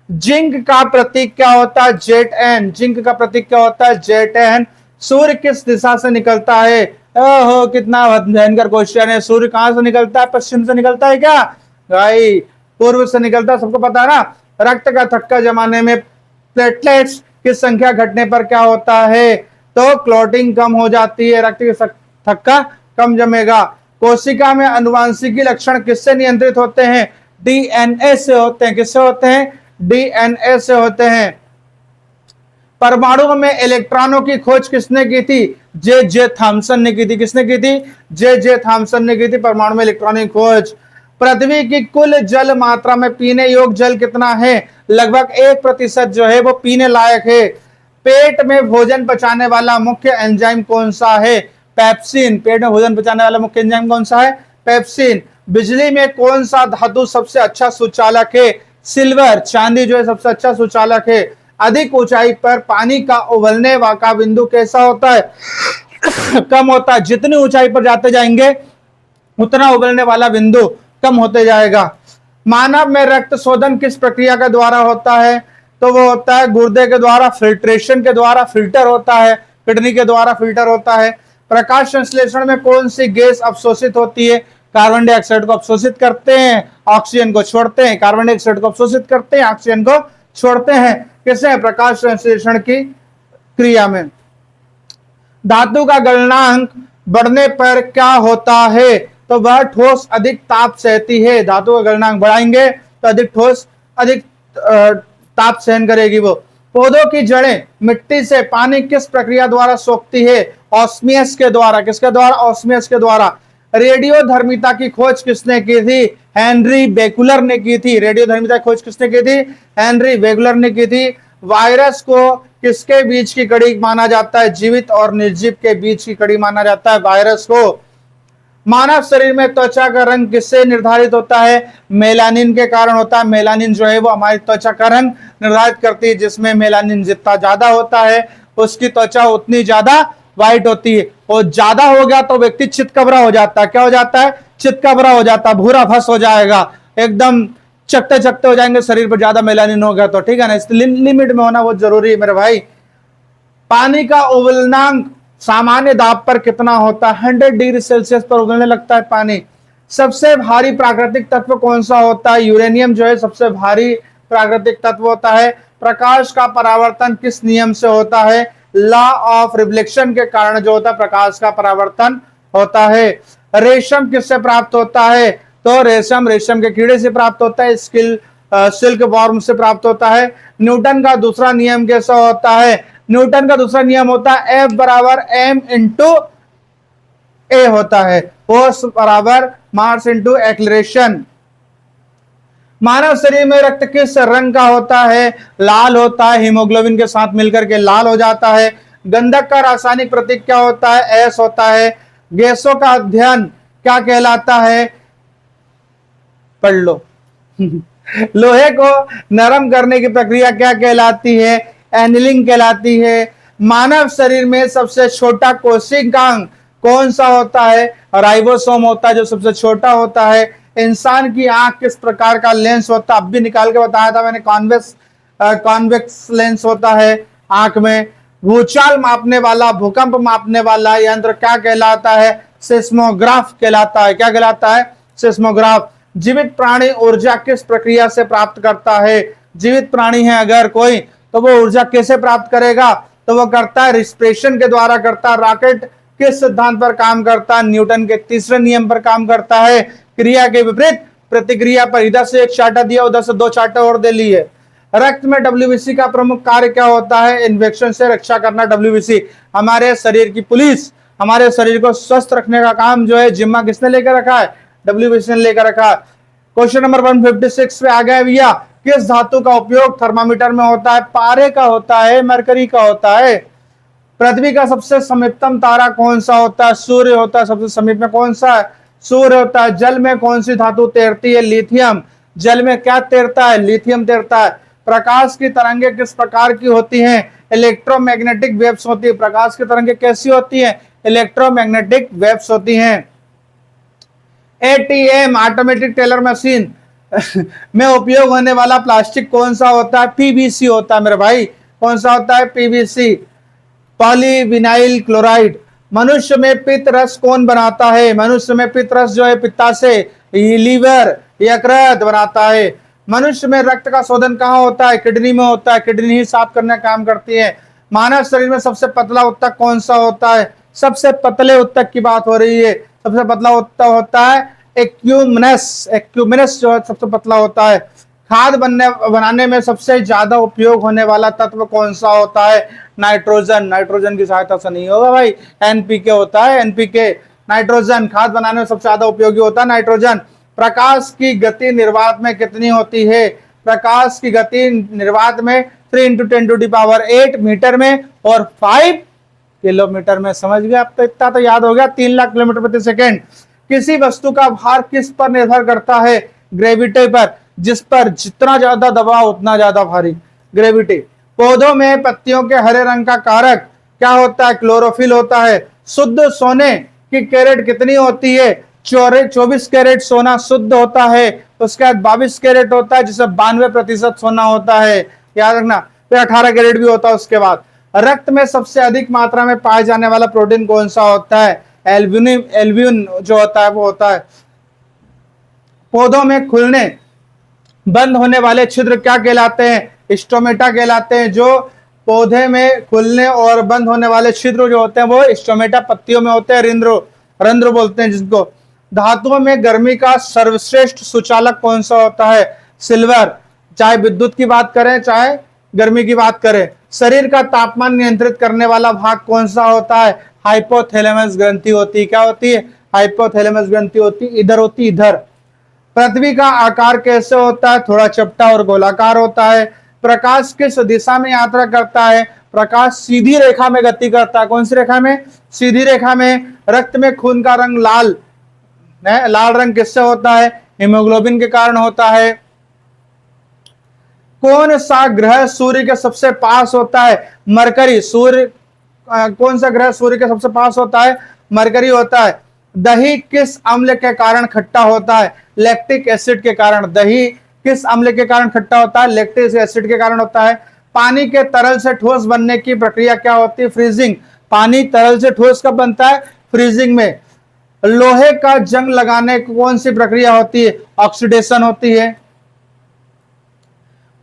जिंक का प्रतीक क्या होता है? Zn। जिंक का प्रतीक क्या होता है? Zn। सूर्य किस दिशा से निकलता है? ओहो कितना भयंकर क्वेश्चन है। सूर्य कहां से निकलता है? पश्चिम से निकलता है क्या भाई? पूर्व से निकलता है, सबको पता है ना। रक्त का थक्का जमाने में प्लेटलेट्स की संख्या घटने पर क्या होता है? तो क्लॉटिंग कम हो जाती है, रक्त का थक्का कम जमेगा। कोशिका में अनुवांशिकी लक्षण किससे नियंत्रित होते हैं? DNA से होते हैं। किससे होते हैं? DNA से होते हैं। परमाणु में इलेक्ट्रॉनों की खोज किसने की थी? J.J. थॉमसन ने की थी। किसने की थी? J.J. थॉमसन ने की थी परमाणु में इलेक्ट्रॉनों की खोज। पृथ्वी की कुल जल मात्रा में पीने योग्य जल कितना है? लगभग 1% जो है वो पीने लायक है। पेट में भोजन पचाने वाला मुख्य एंजाइम कौन सा है? पेप्सिन। पेट में भोजन पचाने वाला मुख्य एंजाइम कौन सा है? पेप्सिन। बिजली में कौन सा धातु सबसे अच्छा सुचालक है? सिल्वर चांदी जो है सबसे अच्छा सुचालक है। अधिक ऊंचाई पर पानी का उबलने का बिंदु कैसा होता है? कम होता है। जितनी ऊंचाई पर जाते जाएंगे उतना उबलने वाला बिंदु कम होते जाएगा। मानव में रक्त शोधन किस प्रक्रिया के द्वारा होता है? तो वो होता है गुर्दे के द्वारा, फिल्ट्रेशन के द्वारा, फिल्टर होता है, किडनी के द्वारा फिल्टर होता है। प्रकाश संश्लेषण में कौन सी गैस अवशोषित होती है? कार्बन डाइऑक्साइड को अवशोषित करते हैं, ऑक्सीजन को छोड़ते हैं। कार्बन डाइऑक्साइड को अवशोषित करते हैं, ऑक्सीजन को छोड़ते हैं। किसे? प्रकाश संश्लेषण की क्रिया में। धातु का गलनांक बढ़ने पर क्या होता है? तो वह ठोस अधिक ताप सहती है। धातु का गलनांक बढ़ाएंगे तो अधिक ठोस अधिक ताप सहन करेगी वो। पौधों की जड़ें मिट्टी से पानी किस प्रक्रिया द्वारा सोखती है? ऑस्मियस के द्वारा। किसके द्वारा? ऑस्मियस के द्वारा। रेडियोधर्मिता की खोज किसने की थी? हेनरी बेकुलर ने की थी। रेडियोधर्मिता की खोज किसने की थी? हेनरी बेकुलर ने की थी। वायरस को किसके बीच की कड़ी माना जाता है? जीवित और निर्जीव के बीच की कड़ी माना जाता है वायरस को। मानव शरीर में त्वचा का रंग किससे निर्धारित होता है? मेलानिन के कारण होता है। मेलानिन जो है वो हमारी त्वचा का रंग निर्धारित करती है। जिसमें मेलानिन जितना ज्यादा होता है उसकी त्वचा उतनी ज्यादा व्हाइट होती है। और ज्यादा हो गया तो व्यक्ति चितकबरा हो जाता है। क्या हो जाता है? चितकबरा हो जाता है, भूरा फस हो जाएगा, एकदम चकते चकते हो जाएंगे शरीर पर ज्यादा मेलानिन हो गया तो। ठीक है ना, इस लिमिट में होना बहुत जरूरी है मेरे भाई। पानी का उबलनांक सामान्य दाब पर कितना होता है? 100 डिग्री सेल्सियस पर उबलने लगता है पानी। सबसे भारी प्राकृतिक तत्व कौन सा होता है? यूरेनियम जो है सबसे भारी प्राकृतिक तत्व होता है। प्रकाश का परावर्तन किस नियम से होता है? लॉ ऑफ रिफ्लेक्शन के कारण जो होता है प्रकाश का परावर्तन होता है। रेशम किससे प्राप्त होता है? तो रेशम के कीड़े से प्राप्त होता है। सिल्क वॉर्म से प्राप्त होता है। न्यूटन का दूसरा नियम कैसा होता है? न्यूटन का दूसरा नियम होता है F बराबर m इंटू ए होता है। फोर्स बराबर मास इंटू एक्सलरेशन। मानव शरीर में रक्त किस रंग का होता है? लाल होता है। हीमोग्लोबिन के साथ मिलकर के लाल हो जाता है। गंधक का रासायनिक प्रतीक क्या होता है? S होता है। गैसों का अध्ययन क्या कहलाता है? पढ़ लो। लोहे को नरम करने की प्रक्रिया क्या कहलाती है? एनिलिंग कहलाती है। मानव शरीर में सबसे छोटा कोशिकांग कौन सा होता है? राइबोसोम होता है जो सबसे छोटा होता है। इंसान की आंख किस प्रकार का लेंस होता है? अब भी निकाल के बताया था मैंने, कॉन्वेक्स लेंस होता है आंख में। भूचाल मापने वाला, भूकंप मापने वाला यंत्र क्या कहलाता है? सिस्मोग्राफ कहलाता है। क्या कहलाता है? सिस्मोग्राफ। जीवित प्राणी ऊर्जा किस प्रक्रिया से प्राप्त करता है? जीवित प्राणी है अगर कोई तो वो ऊर्जा कैसे प्राप्त करेगा? तो वो करता है रिस्पिरेशन के द्वारा करता है। रॉकेट किस सिद्धांत पर काम करता है? न्यूटन के तीसरे नियम पर काम करता है। क्रिया के विपरीत प्रतिक्रिया पर। इधर से एक चार्टा दिया, उधर से 2 चार्टे और दे लिए। रक्त में WBC का प्रमुख कार्य क्या होता है? इन्फेक्शन से रक्षा करना। WBC हमारे शरीर की पुलिस, हमारे शरीर को स्वस्थ रखने का काम जो है जिम्मा किसने लेकर रखा है? WBC ने लेकर रखा। क्वेश्चन नंबर 156 पे आ गया भैया। किस धातु का उपयोग थर्मामीटर में होता है? पारे का होता है, मरकरी का होता है। पृथ्वी का सबसे समीपतम तारा कौन सा होता है? सूर्य होता है। सबसे समीप में कौन सा है? सूर्य होता है। जल में कौन सी धातु तैरती है? लिथियम। जल में क्या तैरता है? लिथियम तैरता है। प्रकाश की तरंगे किस प्रकार की होती हैं? इलेक्ट्रोमैग्नेटिक वेव्स होती है। प्रकाश की तरंगे कैसी होती हैं? इलेक्ट्रोमैग्नेटिक वेव्स होती हैं। ATM ऑटोमेटिक टेलर मशीन में उपयोग होने वाला प्लास्टिक कौन सा होता है? PVC होता है मेरे भाई। कौन सा होता है? PVC, polyvinyl chloride. मनुष्य में पित्त रस कौन बनाता है? मनुष्य में पित्त रस जो है पित्ताशय, लीवर, यकृत बनाता है। मनुष्य में रक्त का शोधन कहाँ होता है? किडनी में होता है। किडनी ही साफ करने का काम करती है। मानव शरीर में सबसे पतला ऊतक कौन सा होता है? सबसे पतले ऊतक की बात हो रही है। सबसे पतला ऊतक होता है एक्यूमिनस जो है सबसे पतला होता है। खाद बनाने में सबसे ज्यादा उपयोग होने वाला तत्व कौन सा होता है? नाइट्रोजन। नाइट्रोजन की सहायता से नहीं होगा भाई, NPK होता है। NPK nitrogen. खाद बनाने में सबसे ज्यादा उपयोगी होता है नाइट्रोजन। प्रकाश की गति निर्वात में कितनी होती है? प्रकाश की गति निर्वात में 3 × 10⁸ मीटर में और 5 किलोमीटर में। समझ गए आप? तो इतना तो याद हो गया, 3 लाख किलोमीटर प्रति सेकेंड। किसी वस्तु का भार किस पर निर्भर करता है? ग्रेविटी पर। जिस पर जितना ज्यादा दबाव उतना ज्यादा भारी, ग्रेविटी। पौधों में पत्तियों के हरे रंग का कारक क्या होता है? क्लोरोफिल होता है। शुद्ध सोने की कैरेट कितनी होती है? 24 कैरेट सोना शुद्ध होता है। उसके बाद 22 कैरेट होता है जिसमें 92% सोना होता है, याद रखना। फिर 18 कैरेट भी होता है। उसके बाद रक्त में सबसे अधिक मात्रा में पाए जाने वाला प्रोटीन कौन सा होता है? एल्ब्यूमिन जो होता है वो होता है। पौधों में खुलने बंद होने वाले छिद्र क्या कहलाते हैं? स्टोमेटा कहलाते हैं। जो पौधे में खुलने और बंद होने वाले छिद्र जो होते हैं वो स्टोमेटा, पत्तियों में होते हैं रंध्र बोलते हैं जिसको। धातुओं में गर्मी का सर्वश्रेष्ठ सुचालक कौन सा होता है? सिल्वर। चाहे विद्युत की बात करें चाहे गर्मी की बात करें। शरीर का तापमान नियंत्रित करने वाला भाग कौन सा होता है? हाइपोथैलेमस ग्रंथि होती है। क्या होती है? हाइपोथैलेमस ग्रंथि होती है। इधर होती इधर। पृथ्वी का आकार कैसे होता है? थोड़ा चपटा और गोलाकार होता है। प्रकाश किस दिशा में यात्रा करता है? प्रकाश सीधी रेखा में गति करता है। कौन सी रेखा में? सीधी रेखा में। रक्त में खून का रंग लाल रंग किससे होता है? हीमोग्लोबिन के कारण होता है। कौन सा ग्रह सूर्य के सबसे पास होता है? मरकरी। कौन सा ग्रह सूर्य के सबसे पास होता है? मरकरी होता है। दही किस अम्ल के कारण खट्टा होता है? लैक्टिक एसिड के कारण। दही किस अम्ल के कारण खट्टा होता है? लैक्टिक एसिड के कारण होता है। पानी के तरल से ठोस बनने की प्रक्रिया क्या होती है? फ्रीजिंग। पानी तरल से ठोस कब बनता है? फ्रीजिंग में। लोहे का जंग लगाने की कौन सी प्रक्रिया होती है? ऑक्सीडेशन होती है।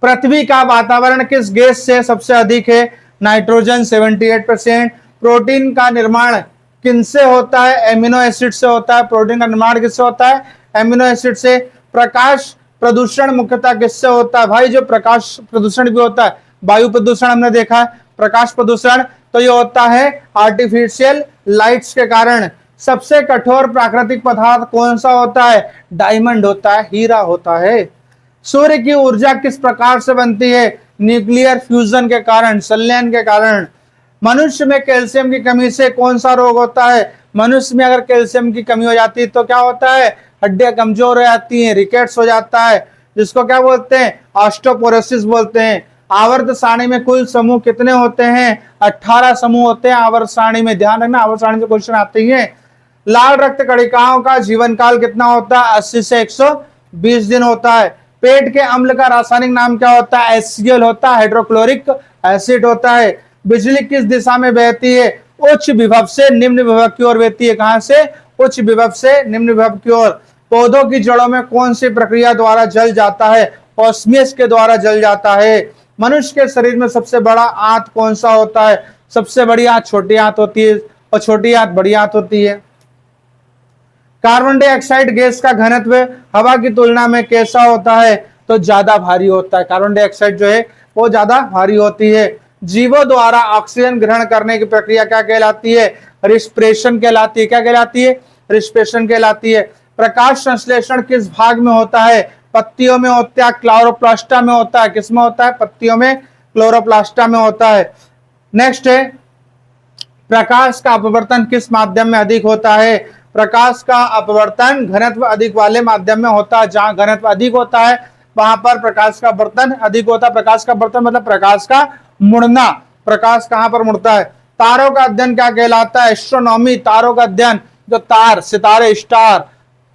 पृथ्वी का वातावरण किस गैस से सबसे अधिक है? नाइट्रोजन 78%। प्रोटीन का निर्माण किनसे होता है? एमिनो एसिड से होता है। प्रोटीन का निर्माण किससे होता है? एमिनो एसिड से। प्रकाश प्रदूषण मुख्यतः किससे होता है? भाई जो प्रकाश प्रदूषण भी होता है, वायु प्रदूषण हमने देखा है, प्रकाश प्रदूषण तो ये होता है आर्टिफिशियल लाइट्स के कारण। सबसे कठोर प्राकृतिक पदार्थ कौन सा होता है? डायमंड होता है, हीरा होता है। सूर्य की ऊर्जा किस प्रकार से बनती है? न्यूक्लियर फ्यूजन के कारण, संलयन के कारण। मनुष्य में कैल्शियम की कमी से कौन सा रोग होता है? मनुष्य में अगर कैल्शियम की कमी हो जाती है तो क्या होता है? हड्डियां कमजोर हो जाती हैं, रिकेट्स हो जाता है, जिसको क्या बोलते हैं? ऑस्टियोपोरोसिस बोलते हैं। आवर्त सारणी में कुल समूह कितने होते हैं? 18 समूह होते हैं आवर्त सारणी में। ध्यान रखना, आवर्त सारणी से क्वेश्चन आते ही हैं। लाल रक्त कणिकाओं का जीवन काल कितना होता है? 80 से 120 दिन होता है। पेट के अम्ल का रासायनिक नाम क्या होता है? HCl होता है, हाइड्रोक्लोरिक एसिड होता है। बिजली किस दिशा में बहती है? उच्च विभव से निम्न विभव की ओर बहती है। कहां से? उच्च विभव से निम्न विभव की ओर। पौधों की जड़ों में कौन सी प्रक्रिया द्वारा जल जाता है? ऑस्मियस के द्वारा जल जाता है। मनुष्य के शरीर में सबसे बड़ा आंत कौन सा होता है? सबसे बड़ी आंत छोटी आंत होती है और छोटी आंत बड़ी आंत होती है। कार्बन डाइऑक्साइड गैस का घनत्व हवा की तुलना में कैसा होता है? तो ज्यादा भारी होता है। कार्बन डाइऑक्साइड जो है वो ज्यादा भारी होती है। जीवों द्वारा ऑक्सीजन ग्रहण करने की प्रक्रिया क्या कहलाती है? रिस्पिरेशन कहलाती है। क्या कहलाती है? रिस्पिरेशन कहलाती है। प्रकाश संश्लेषण किस भाग में होता है? पत्तियों में होता है, क्लोरोप्लास्टा में होता है। किसमें होता है? पत्तियों में, क्लोरोप्लास्टा में होता है। नेक्स्ट है, प्रकाश का अपवर्तन किस माध्यम में अधिक होता है? प्रकाश का अपवर्तन घनत्व अधिक वाले माध्यम में होता है। जहां घनत्व अधिक होता है वहां पर प्रकाश का अपवर्तन अधिक होता है। प्रकाश का अपवर्तन मतलब प्रकाश का मुड़ना। प्रकाश कहां पर मुड़ता है? तारों का अध्ययन क्या कहलाता है? एस्ट्रोनॉमी। तारों का अध्ययन, जो तार, सितारे, स्टार,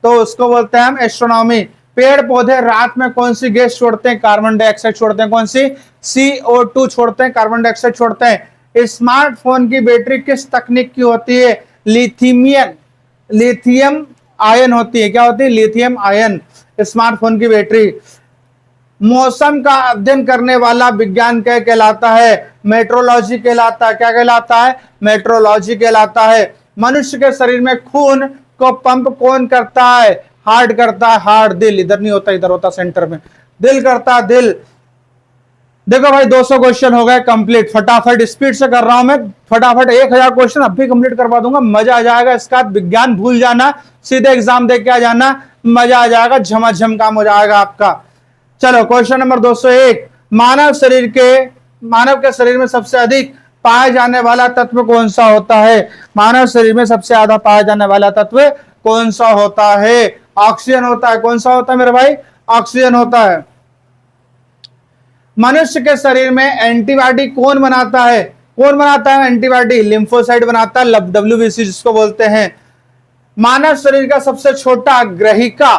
तो उसको बोलते हैं हम एस्ट्रोनॉमी। पेड़ पौधे रात में कौन सी गैस छोड़ते हैं? कार्बन डाइऑक्साइड छोड़ते हैं। कौन सी? CO2 छोड़ते हैं, कार्बन डाइऑक्साइड छोड़ते हैं। स्मार्टफोन की बैटरी किस तकनीक की होती है? लिथियम आयन होती है। क्या होती है? लिथियम आयन स्मार्टफोन की बैटरी। मौसम का अध्ययन करने वाला विज्ञान क्या कहलाता है? मेट्रोलॉजी कहलाता है। क्या कहलाता है? मेट्रोलॉजी कहलाता है। मनुष्य के शरीर में खून को पंप कौन करता है? हार्ट करता है। हार्ट, दिल इधर नहीं होता, इधर होता सेंटर में। दिल करता है, दिल। देखो भाई 200 क्वेश्चन हो गए कंप्लीट। फटाफट स्पीड से कर रहा हूं मैं, फटाफट 1000 क्वेश्चन अब भी कंप्लीट करवा दूंगा। मजा आ जाएगा। इसका बाद विज्ञान भूल जाना, सीधे एग्जाम दे के आ जाना, मजा आ जाएगा, झमाझम काम हो जाएगा आपका। चलो क्वेश्चन नंबर 201, मानव के शरीर में सबसे अधिक पाया जाने वाला तत्व कौन सा होता है? मानव शरीर में सबसे ज्यादा पाया जाने वाला तत्व कौन सा होता है? ऑक्सीजन होता है। कौन सा होता है मेरे भाई? ऑक्सीजन होता है। मनुष्य के शरीर में एंटीबॉडी कौन बनाता है? कौन बनाता है एंटीबॉडी? लिम्फोसाइट बनाता है, WBC जिसको बोलते हैं। मानव शरीर का सबसे छोटा ग्रहिका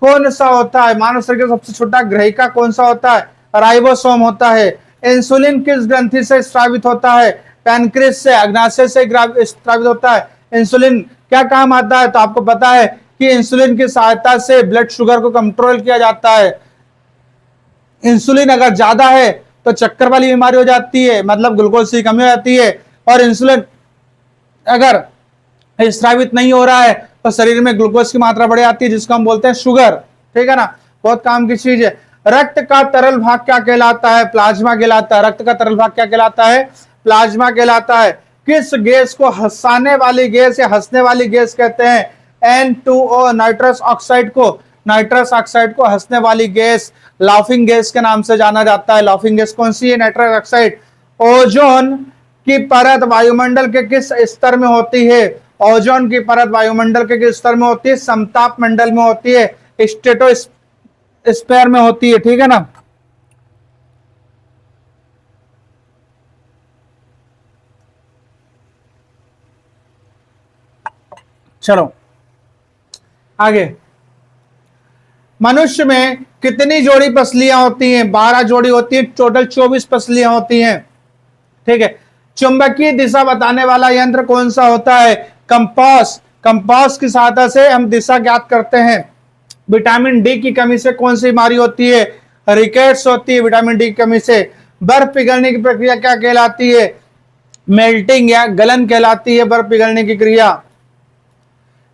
कौन सा होता है? मानव शरीर का सबसे छोटा ग्रहिका कौन सा होता है? राइबोसोम होता है। इंसुलिन किस ग्रंथि से स्रावित होता है? पैनक्रिस से, अग्नाशय से स्रावित होता है। इंसुलिन क्या काम आता है? तो आपको पता है कि इंसुलिन की सहायता से ब्लड शुगर को कंट्रोल किया जाता है। इंसुलिन अगर ज्यादा है तो चक्कर वाली बीमारी हो जाती है, मतलब ग्लूकोज की कमी हो जाती है। और इंसुलिन अगर स्रावित नहीं हो रहा है तो शरीर में ग्लूकोज की मात्रा बढ़ जाती है, जिसको हम बोलते हैं शुगर। ठीक है ना, बहुत काम की चीज है। रक्त का तरल भाग क्या कहलाता है? प्लाज्मा कहलाता है। रक्त का तरल भाग क्या कहलाता है? प्लाज्मा कहलाता है। किस गैस को हंसाने वाली गैस या हंसने वाली गैस कहते हैं? N2O, नाइट्रस ऑक्साइड को। नाइट्रस ऑक्साइड को हंसने वाली गैस, लाफिंग गैस के नाम से जाना जाता है। लाफिंग गैस कौन सी है? Nitrous oxide. ओजोन की परत वायुमंडल के किस स्तर में होती है? ओजोन की परत वायुमंडल के किस स्तर में होती है? समताप मंडल में होती है, स्ट्रेटोस्फीयर में होती है। ठीक है ना। चलो आगे। मनुष्य में कितनी जोड़ी पसलियां होती हैं? 12 जोड़ी होती है, टोटल 24 पसलियां होती हैं। ठीक है। चुंबकीय दिशा बताने वाला यंत्र कौन सा होता है? कंपास। कंपास की सहायता से हम दिशा ज्ञात करते हैं। विटामिन डी की कमी से कौन सी बीमारी होती है? रिकेट्स होती है विटामिन डी की कमी से। बर्फ पिघलने की प्रक्रिया क्या कहलाती है? मेल्टिंग या गलन कहलाती है बर्फ पिघलने की क्रिया।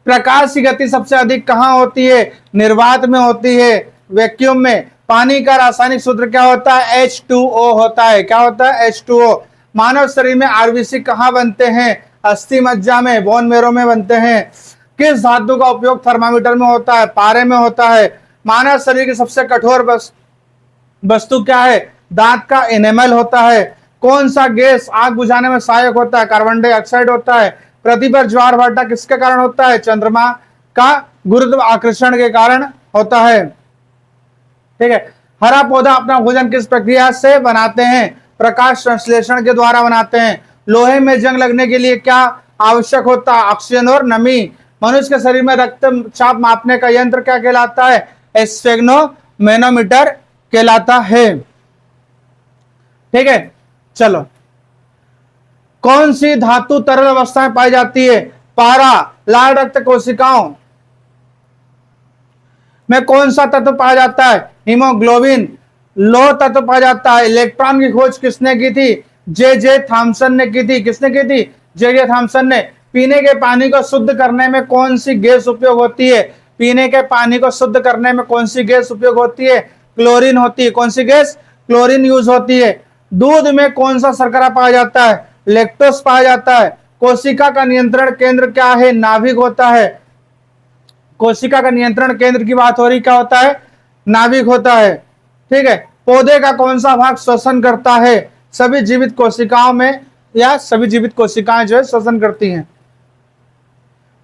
प्रकाश की गति सबसे अधिक कहां होती है? निर्वात में होती है, वैक्यूम में। पानी का रासायनिक सूत्र क्या होता है? H2O होता है। क्या होता है? H2O। मानव शरीर में आरबीसी कहां बनते हैं? अस्थि मज्जा में, बोन मेरो में बनते हैं। किस धातु का उपयोग थर्मामीटर में होता है? पारे में होता है। मानव शरीर की सबसे कठोर वस्तु क्या है? दांत का एनेमल होता है। कौन सा गैस आग बुझाने में सहायक होता है? कार्बन डाइऑक्साइड होता है। पृथ्वी पर ज्वार भाटा किसके कारण होता है? चंद्रमा का गुरुत्वाकर्षण के कारण होता है। ठीक है। हरा पौधा अपना भोजन किस प्रक्रिया से बनाते हैं? प्रकाश संश्लेषण के द्वारा बनाते हैं। लोहे में जंग लगने के लिए क्या आवश्यक होता है? ऑक्सीजन और नमी। मनुष्य के शरीर में रक्तचाप मापने का यंत्र क्या कहलाता है? स्फेग्नोमेनोमीटर कहलाता है। ठीक है। चलो, कौन सी धातु तरल अवस्था में पाई जाती है? पारा। लाल रक्त कोशिकाओं में कौन सा तत्व पाया जाता है? हीमोग्लोबिन। लौह तत्व पाया जाता है। इलेक्ट्रॉन की खोज किसने की थी? जे थॉमसन ने की थी। किसने की थी? जे थॉमसन ने। पीने के पानी को शुद्ध करने में कौन सी गैस उपयोग होती है? पीने के पानी को शुद्ध करने में कौन सी गैस उपयोग होती है? क्लोरीन होती है। कौन सी गैस? क्लोरीन यूज होती है। दूध में कौन सा शर्करा पाया जाता है? लैक्टोज पाया जाता है। कोशिका का नियंत्रण केंद्र क्या है? नाभिक होता है। कोशिका का नियंत्रण केंद्र की बात हो रही, क्या होता है? नाभिक होता है। ठीक है। पौधे का कौन सा भाग श्वसन करता है? सभी जीवित कोशिकाओं में, या सभी जीवित कोशिकाएं जो है श्वसन करती हैं।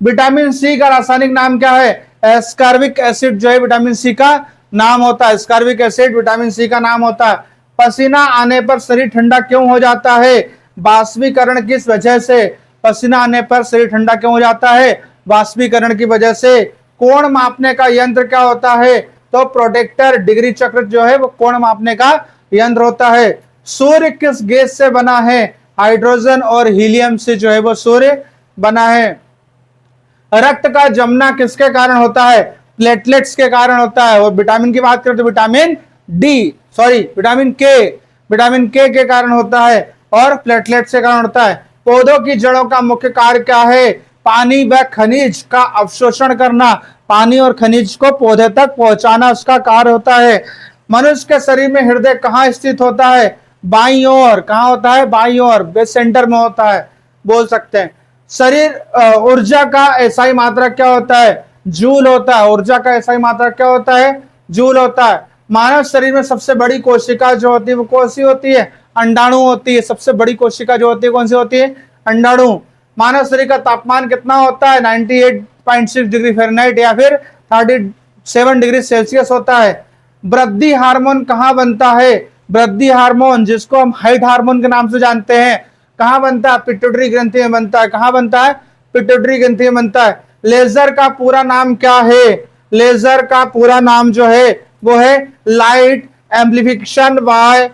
विटामिन सी का रासायनिक नाम क्या है? एस्कॉर्बिक एसिड जो है विटामिन सी का नाम होता है। एस्कॉर्बिक एसिड विटामिन सी का नाम होता है। पसीना आने पर शरीर ठंडा क्यों हो जाता है? बाष्पीकरण किस वजह से? पसीना आने पर शरीर ठंडा क्यों हो जाता है? बाष्पीकरण की वजह से। कोण मापने का यंत्र क्या होता है? तो प्रोटेक्टर, डिग्री चक्र जो है वो कोण मापने का यंत्र होता है। सूर्य किस गैस से बना है? हाइड्रोजन और हीलियम से जो है वो सूर्य बना है। रक्त का जमना किसके कारण होता है? प्लेटलेट्स के कारण होता है। और विटामिन की बात करें तो विटामिन के कारण होता है, और प्लेटलेट्स के कारण होता है। पौधों की जड़ों का मुख्य कार्य क्या है? पानी व खनिज का अवशोषण करना। पानी और खनिज को पौधे तक पहुंचाना उसका कार्य होता है। मनुष्य के शरीर में हृदय कहाँ स्थित होता है? बाईं ओर। कहाँ होता है? बाईं ओर, बेस सेंटर में होता है, बोल सकते हैं। शरीर ऊर्जा का एसआई मात्रक क्या होता है? जूल होता है। ऊर्जा का एसआई मात्रक क्या होता है? जूल होता है। मानव शरीर में सबसे बड़ी कोशिका जो होती है वो कौन सी होती है? अंडाणु होती है। सबसे बड़ी कोशिका जो होती है कौन सी होती है? अंडाणु। मानव शरीर का तापमान कितना होता है? 98.6 डिग्री फ़ारेनहाइट या फिर 7 डिग्री सेल्सियस होता है। वृद्धि हार्मोन कहाँ बनता है? वृद्धि हार्मोन जिसको हम हाइट हार्मोन के नाम से जानते हैं, कहाँ बनता है? पिट्यूटरी ग्रंथि में बनता है। कहाँ बनता है? पिट्यूटरी ग्रंथि में बनता है। लेजर का पूरा नाम क्या है? लेजर का पूरा नाम जो है वो है light amplification by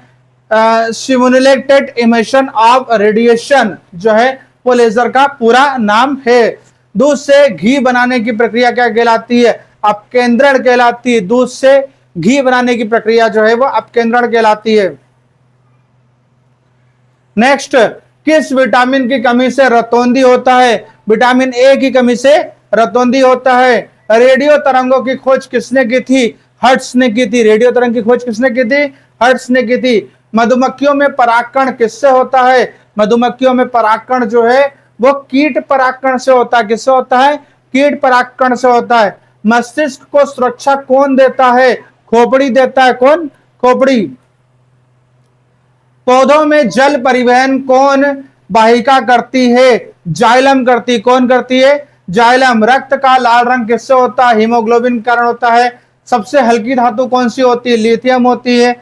simulated emission of radiation, जो है वो लेजर का पूरा नाम है। दूध से घी बनाने की प्रक्रिया क्या कहलाती है? अपकेंद्रण कहलाती है। दूध से घी बनाने की प्रक्रिया जो है वो अपकेंद्रण कहलाती है। नेक्स्ट, किस विटामिन की कमी से रतौंधी होता है? विटामिन ए की कमी से रतौंधी होता है। रेडियो तरंगों की खोज किसने की थी? हर्ट्ज ने की थी। रेडियो तरंग की खोज किसने की थी? हर्ट्ज ने की थी। मधुमक्खियों में परागकण किससे होता है? मधुमक्खियों में परागकण जो है वो कीट परागकण से होता है। किससे होता है? कीट परागकण से होता है। मस्तिष्क को सुरक्षा कौन देता है? खोपड़ी देता है। कौन? खोपड़ी। पौधों में जल परिवहन कौन वाहिका करती है? जाइलम करती। कौन करती है? जाइलम। रक्त का लाल रंग किससे होता है? हीमोग्लोबिन के कारण होता है। सबसे हल्की धातु कौन सी होती है? लिथियम होती है।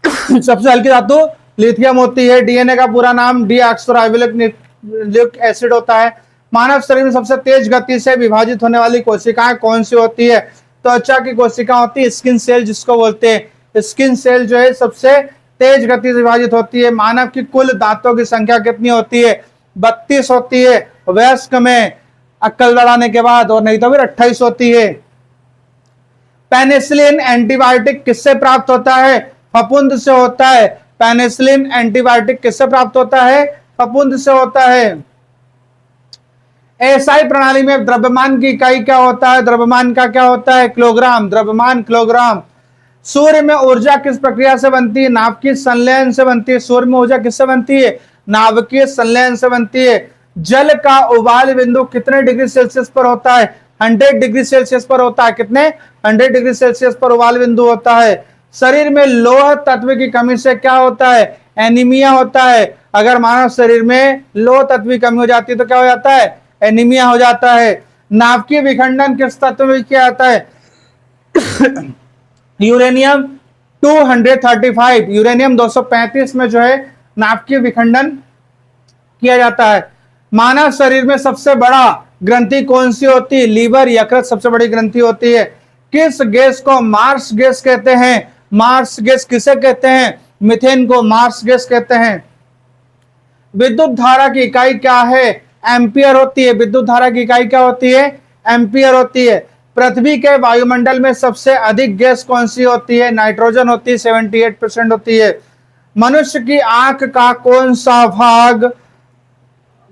सबसे हल्की धातु लिथियम होती है। डीएनए का पूरा नाम डीऑक्सोराइबोलिक न्यूक्लिक एसिड होता है। मानव शरीर में सबसे तेज गति से विभाजित होने वाली कोशिकाएं कौन सी होती है? त्वचा की कोशिका होती है, स्किन सेल जिसको बोलते हैं। स्किन सेल जो है सबसे तेज गति से विभाजित होती है। मानव की कुल दांतों की संख्या कितनी होती है? 32 होती है। वयस्क में अक्ल लड़ाने के बाद, और नहीं तो फिर 28 होती है। पेनिसिलिन एंटीबायोटिक किससे प्राप्त होता है? फफूंद से होता है। पेनिसिलिन एंटीबायोटिक किससे प्राप्त होता है? फफूंद से होता है। एसआई प्रणाली में द्रव्यमान की इकाई क्या होता है? द्रव्यमान का क्या होता है? किलोग्राम। द्रव्यमान किलोग्राम। सूर्य में ऊर्जा किस प्रक्रिया से बनती है? नाभिकीय संलयन से बनती है। सूर्य में ऊर्जा किससे बनती है? नाभिकीय संलयन से बनती है। जल का उबाल बिंदु कितने डिग्री सेल्सियस पर होता है? 100 डिग्री सेल्सियस पर होता है। कितने? 100 डिग्री सेल्सियस पर उबाल बिंदु होता है। शरीर में लौह तत्व की कमी से क्या होता है? एनीमिया होता है। अगर मानव शरीर में लौह तत्व की कमी हो जाती है तो क्या हो जाता है? एनीमिया हो जाता है। नाभिकीय विखंडन किस तत्व में किया जाता है? यूरेनियम 235, यूरेनियम 235 में जो है नाभिकीय विखंडन किया जाता है। मानव शरीर में सबसे बड़ा ग्रंथि कौन सी होती है? लीवर, यकृत सबसे बड़ी ग्रंथि होती है। किस गैस को मार्स गैस कहते हैं? मार्स गैस किसे कहते हैं? मीथेन को मार्स गैस कहते हैं। विद्युत धारा की इकाई क्या है? एम्पियर होती है। विद्युत धारा की इकाई क्या होती है? एम्पियर होती है। पृथ्वी के वायुमंडल में सबसे अधिक गैस कौन सी होती है? नाइट्रोजन होती है, 78% होती है। मनुष्य की आंख का कौन सा भाग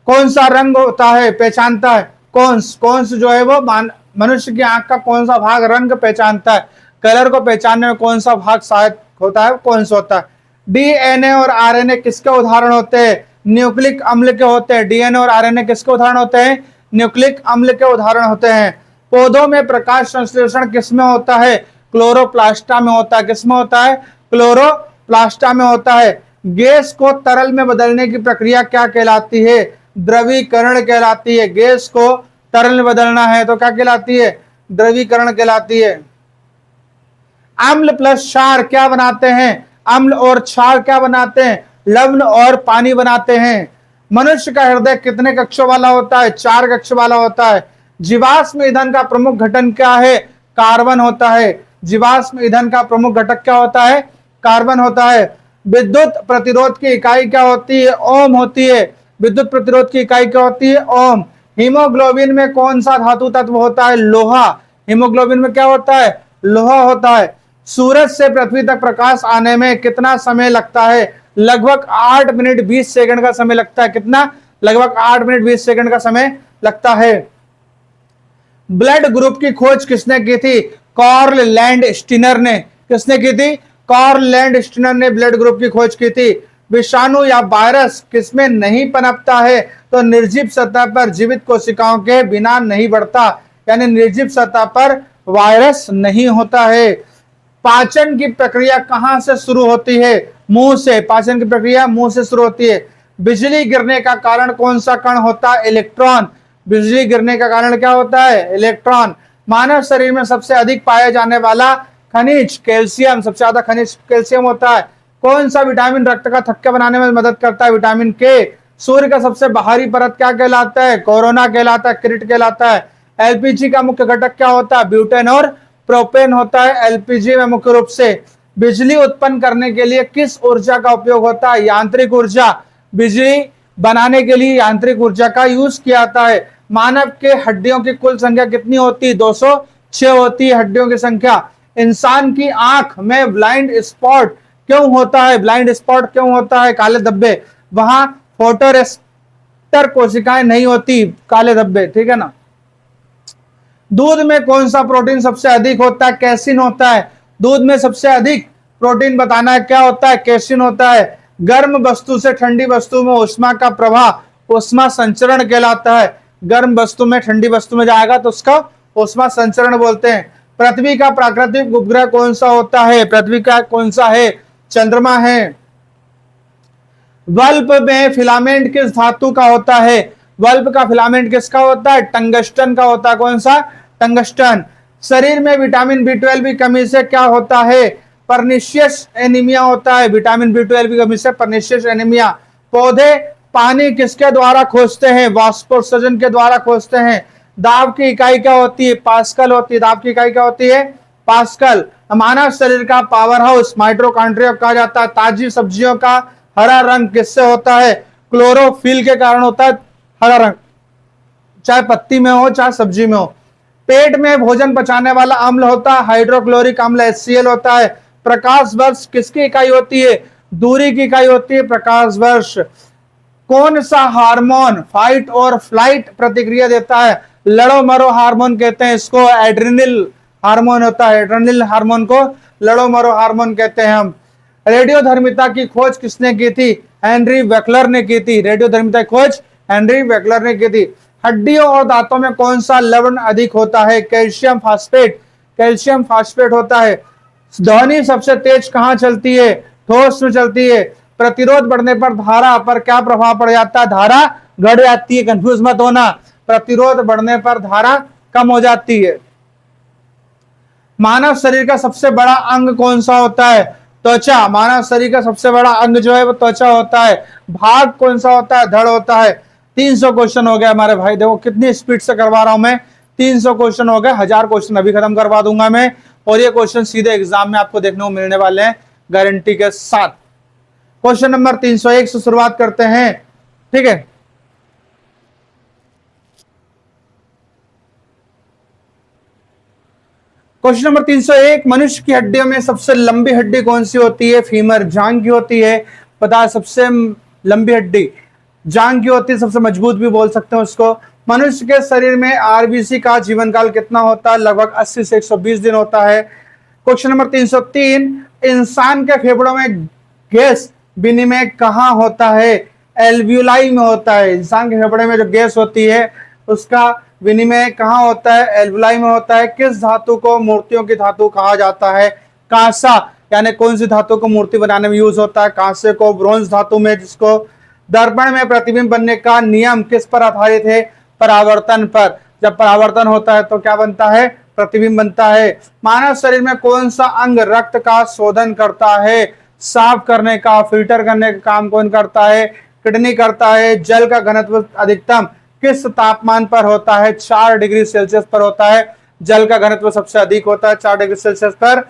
कौन सा रंग होता है, पहचानता है? कौन जो है वो मनुष्य की आंख का कौन सा भाग रंग पहचानता है? कलर को पहचानने में कौन सा भाग सहायक होता है? कौन सा होता है? डीएनए और आरएनए किसके उदाहरण होते हैं? न्यूक्लिक अम्ल के होते हैं। डीएनए और आरएनए किसके उदाहरण होते हैं? न्यूक्लिक अम्ल के उदाहरण होते हैं। पौधों में प्रकाश संश्लेषण किसमें होता है? क्लोरोप्लास्टा में होता है। किसमें होता है? क्लोरोप्लास्टा में होता है। गैस को तरल में बदलने की प्रक्रिया क्या कहलाती है? द्रवीकरण कहलाती है। गैस को तरल में बदलना है तो क्या कहलाती है? द्रवीकरण कहलाती है। अम्ल प्लस क्षार क्या बनाते हैं? अम्ल और क्षार क्या बनाते हैं? लवण और पानी बनाते हैं। मनुष्य का हृदय कितने कक्षों वाला होता है? 4 कक्ष वाला होता है। जीवाश्म ईंधन का प्रमुख घटक क्या है? कार्बन होता है। जीवाश्म ईंधन का प्रमुख घटक क्या होता है? कार्बन होता है। विद्युत प्रतिरोध की इकाई क्या होती है? ओम होती है। विद्युत प्रतिरोध की इकाई क्या होती है? ओम। हीमोग्लोबिन में कौन सा धातु तत्व होता है? लोहा। हीमोग्लोबिन में क्या होता है? लोहा होता है। सूरज से पृथ्वी तक प्रकाश आने में कितना समय लगता है? लगभग 8 मिनट 20 सेकंड का समय लगता है। कितना? लगभग 8 मिनट 20 सेकंड का समय लगता है। ब्लड ग्रुप की खोज किसने की थी? कार्ल लैंडस्टीनर ने। किसने की थी? कार्ल लैंडस्टीनर ने ब्लड ग्रुप की खोज की थी। विषाणु या वायरस किसमें नहीं पनपता है? तो निर्जीव सतह पर जीवित कोशिकाओं के बिना नहीं बढ़ता, यानी निर्जीव सतह पर वायरस नहीं होता है। पाचन की प्रक्रिया कहां से शुरू होती है? मुंह से। पाचन की प्रक्रिया मुंह से शुरू होती है। बिजली गिरने का कारण कौन सा कण होता है? इलेक्ट्रॉन। बिजली गिरने का कारण क्या होता है? इलेक्ट्रॉन। मानव शरीर में सबसे अधिक पाया जाने वाला खनिज कैल्शियम, सबसे ज्यादा खनिज कैल्शियम होता है। कौन सा विटामिन रक्त का थक्का बनाने में मदद करता है? विटामिन के। सूर्य का सबसे बाहरी परत क्या कहलाता है? कोरोना कहलाता है, क्रिट कहलाता है। एलपीजी का मुख्य घटक क्या होता है? ब्यूटेन और प्रोपेन होता है एलपीजी में मुख्य रूप से। बिजली उत्पन्न करने के लिए किस ऊर्जा का उपयोग होता है? यांत्रिक ऊर्जा। बिजली बनाने के लिए यांत्रिक ऊर्जा का यूज किया जाता है। मानव के हड्डियों की कुल संख्या कितनी होती है? 206 होती है हड्डियों की संख्या। इंसान की आंख में ब्लाइंड स्पॉट क्यों होता है? ब्लाइंड स्पॉट क्यों होता है? काले धब्बे। वहां फोटोरेस्टर कोशिकाएं नहीं होती, काले धब्बे, ठीक है ना। दूध में कौन सा प्रोटीन सबसे अधिक होता है? कैसिन होता है। दूध में सबसे अधिक प्रोटीन बताना है, क्या होता है? कैसिन होता है। गर्म वस्तु से ठंडी वस्तु में ऊष्मा का प्रवाह ऊष्मा संचरण कहलाता है। गर्म वस्तु में ठंडी वस्तु में जाएगा तो उसका ऊष्मा संचरण बोलते हैं। पृथ्वी का प्राकृतिक उपग्रह कौन सा होता है? पृथ्वी का कौन सा है? चंद्रमा है। बल्ब में फिलामेंट किस धातु का होता है? बल्ब का फिलामेंट किसका होता है? टंगस्टन का होता है। कौन सा? टंगस्टन। शरीर में विटामिन B12 की कमी से क्या होता है? पर्निशियस एनीमिया होता है। विटामिन B12 की कमी से पर्निशियस एनीमिया। पौधे पानी किसके द्वारा खोजते हैं? वाष्पोत्सर्जन के द्वारा खोजते हैं। दाब की इकाई क्या होती है? पास्कल होती है। दाब की इकाई क्या होती है? पास्कल। मानव शरीर का पावर हाउस माइटोकॉन्ड्रिया कहा जाता है। ताजी सब्जियों का हरा रंग किससे होता है? क्लोरोफिल के कारण होता है हरा रंग, चाहे पत्ती में हो चाहे सब्जी में हो। पेट में भोजन पचाने वाला अम्ल होता है हाइड्रोक्लोरिक अम्ल, HCl होता है। प्रकाश वर्ष किसकी इकाई होती है? दूरी की इकाई होती है प्रकाश वर्ष। कौन सा हार्मोन फाइट और फ्लाइट प्रतिक्रिया देता है? लड़ो मरो हार्मोन कहते हैं इसको। एड्रेनल हार्मोन होता है। एड्रेनल हार्मोन को लड़ो मरो हार्मोन कहते हैं हम। रेडियोधर्मिता की खोज किसने की थी? हेनरी वेकलर ने की थी। रेडियोधर्मिता की खोज हेनरी वेकलर ने की थी। हड्डियों और दांतों में कौन सा लवण अधिक होता है? Calcium phosphate. कैल्शियम फास्फेट होता है। ध्वनि सबसे तेज कहां चलती है? ठोस में चलती है। प्रतिरोध बढ़ने पर धारा पर क्या प्रभाव पड़ जाता है? धारा घट जाती है। कंफ्यूज मत होना, प्रतिरोध बढ़ने पर धारा कम हो जाती है। मानव शरीर का सबसे बड़ा अंग कौन सा होता है? त्वचा। मानव शरीर का सबसे बड़ा अंग जो है वो त्वचा होता है। भाग कौन सा होता है? धड़ होता है। 300 क्वेश्चन हो गया हमारे भाई, देखो कितनी स्पीड से करवा रहा हूं मैं। 300 क्वेश्चन हो गए, 1000 क्वेश्चन अभी खत्म करवा दूंगा मैं। और ये क्वेश्चन सीधे एग्जाम में आपको देखने को मिलने वाले हैं गारंटी के साथ। क्वेश्चन नंबर 301 से शुरुआत करते हैं, ठीक है। क्वेश्चन नंबर 301, मनुष्य की हड्डियों में सबसे लंबी हड्डी कौन सी होती है? फीमर, जांग की होती है। पता है सबसे लंबी हड्डी जांग की होती है, सबसे मजबूत भी बोल सकते हैं उसको। मनुष्य के शरीर में आरबीसी का जीवन काल कितना होता है? लगभग 80 से 120 दिन होता है। क्वेश्चन नंबर 303, इंसान के फेफड़ों में गैस विनिमय कहाँ होता है? एल्वियोलाई में होता है। इंसान के फेफड़े में जो गैस होती है उसका विनिमय कहाँ होता है? एल्वियोलाई में होता है। किस धातु को मूर्तियों की धातु कहा जाता है? कांसा। यानी कौन सी धातु को मूर्ति बनाने में यूज होता है? कांसे को। ब्रोंज धातु में, जिसको दर्पण में प्रतिबिंब बनने का नियम किस पर आधारित है? परावर्तन पर। जब परावर्तन होता है तो क्या बनता है? प्रतिबिंब बनता है। मानव शरीर में कौन सा अंग रक्त का शोधन करता है? साफ करने का, फिल्टर करने का काम कौन करता है? किडनी करता है। जल का घनत्व अधिकतम किस तापमान पर होता है? 4 डिग्री सेल्सियस पर होता है। जल का घनत्व सबसे अधिक होता है 4 डिग्री सेल्सियस पर।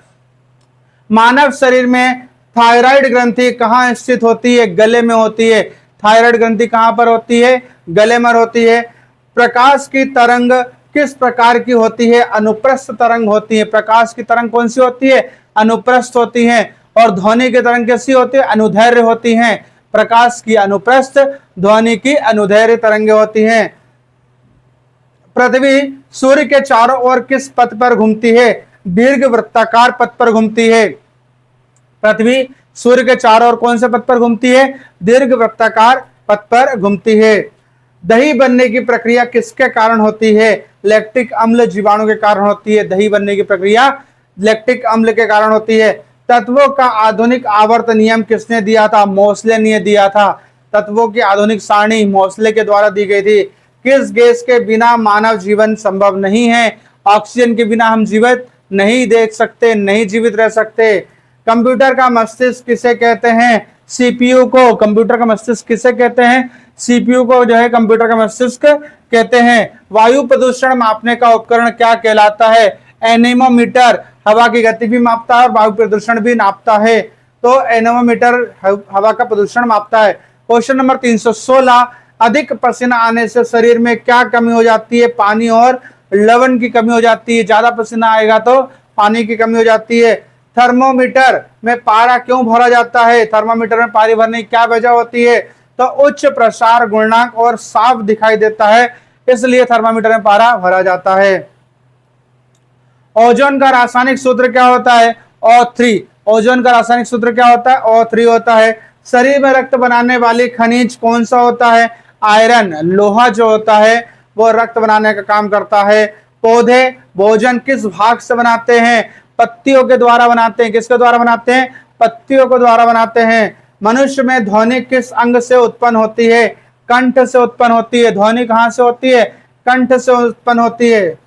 मानव शरीर में थायराइड ग्रंथि कहाँ स्थित होती है? गले में होती है। थायराइड ग्रंथि कहां पर होती है? गले में होती है। प्रकाश की तरंग किस प्रकार की होती है? अनुप्रस्थ तरंग होती है। प्रकाश की तरंग कौन सी होती है? अनुप्रस्थ होती है। और ध्वनि की तरंग कैसी होती है? अनुदैर्घ्य होती है। प्रकाश की अनुप्रस्थ, ध्वनि की अनुदैर्घ्य तरंगे होती हैं। पृथ्वी सूर्य के चारों ओर किस पथ पर घूमती है? दीर्घ वृत्ताकार पथ पर घूमती है। पृथ्वी सूर्य के चारों ओर कौन से पथ पर घूमती है? दीर्घ वृत्ताकार पथ पर घूमती है। दही बनने की प्रक्रिया किसके कारण होती है? लैक्टिक अम्ल जीवाणु के कारण होती है। दही बनने की प्रक्रिया लैक्टिक अम्ल के कारण होती है। तत्वों का आधुनिक आवर्त नियम किसने दिया था? मोसले ने दिया था। तत्वों की आधुनिक सारणी मोसले के द्वारा दी गई थी। किस गैस के बिना मानव जीवन संभव नहीं है? ऑक्सीजन के बिना हम जीवित नहीं देख सकते, नहीं जीवित रह सकते। कंप्यूटर का मस्तिष्क किसे कहते हैं? सीपीयू को। कंप्यूटर का मस्तिष्क किसे कहते हैं? सीपीयू को जो है कंप्यूटर का मस्तिष्क कहते हैं। वायु प्रदूषण मापने का उपकरण क्या कहलाता है? एनेमोमीटर हवा की गति भी मापता है और वायु प्रदूषण भी नापता है, तो एनेमोमीटर हवा का प्रदूषण मापता है। क्वेश्चन नंबर 316, अधिक पसीना आने से शरीर में क्या कमी हो जाती है? पानी और लवण की कमी हो जाती है। ज्यादा पसीना आएगा तो पानी की कमी हो जाती है। थर्मोमीटर में पारा क्यों भरा जाता है? थर्मोमीटर में पानी भरने की क्या वजह होती है? तो उच्च प्रसार गुणांक और साफ दिखाई देता है, इसलिए थर्मामीटर में पारा भरा जाता है। ओजोन का रासायनिक सूत्र क्या होता है? O3। ओजोन का रासायनिक सूत्र क्या होता है? O3 होता है। शरीर में रक्त बनाने वाली खनिज कौन सा होता है? आयरन। लोहा जो होता है वो रक्त बनाने का काम करता है। पौधे भोजन किस भाग से बनाते हैं? पत्तियों के द्वारा बनाते हैं। किसके द्वारा बनाते हैं? पत्तियों के द्वारा बनाते हैं। मनुष्य में ध्वनि किस अंग से उत्पन्न होती है? कंठ से उत्पन्न होती है। ध्वनि कहां से होती है? कंठ से उत्पन्न होती है।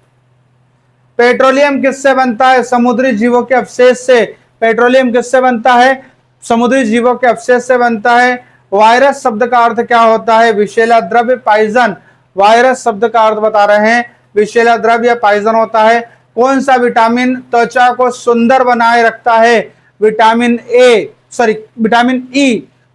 पेट्रोलियम किससे बनता है? समुद्री जीवों के अवशेष से। पेट्रोलियम किससे बनता है? समुद्री जीवों के अवशेष से बनता है। वायरस शब्द का अर्थ क्या होता है? विषैला द्रव्य, पॉइजन। वायरस शब्द का अर्थ बता रहे हैं, विषैला द्रव्य या पॉइजन होता है। कौन सा विटामिन त्वचा को सुंदर बनाए रखता है? Vitamin E.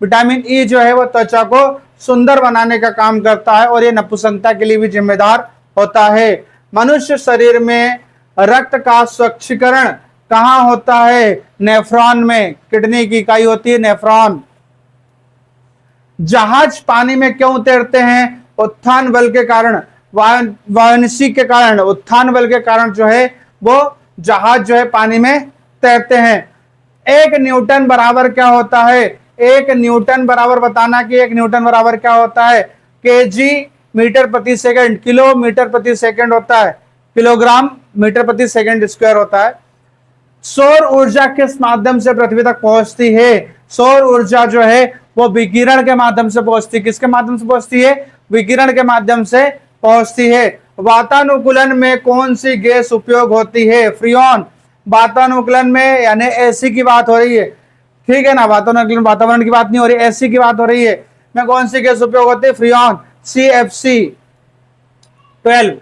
विटामिन ई जो है वो त्वचा को सुंदर बनाने का काम करता है और ये नपुंसकता के लिए भी जिम्मेदार होता है। मनुष्य शरीर में रक्त का स्वच्छीकरण कहाँ होता है? नेफ्रॉन में। किडनी की इकाई होती है नेफ्रॉन। जहाज पानी में क्यों तैरते हैं? उत्थान बल के कारण, वायुनसी के कारण, उत्थान बल के कारण जो है वो जहाज जो है पानी में तैरते हैं। एक न्यूटन बराबर क्या होता है? एक न्यूटन बराबर बताना कि एक न्यूटन बराबर क्या होता है? केजी मीटर प्रति सेकंड। किलोमीटर प्रति सेकंड होता है, किलोग्राम मीटर प्रति सेकंड स्क्वायर होता है। सौर ऊर्जा किस माध्यम से पृथ्वी तक पहुंचती है? सौर ऊर्जा जो है वो विकिरण के माध्यम से पहुंचती है। किसके माध्यम से पहुंचती है? विकिरण के माध्यम से पहुंचती है। वातानुकूलन में कौन सी गैस उपयोग होती है? फ्रीऑन। वातानुकूलन में यानी एसी की बात हो रही है, ठीक है ना? वातानुकूलन वातावरण की बात नहीं हो रही, एसी की बात हो रही है। में कौन सी गैस उपयोग होती है? Freon, CFC12।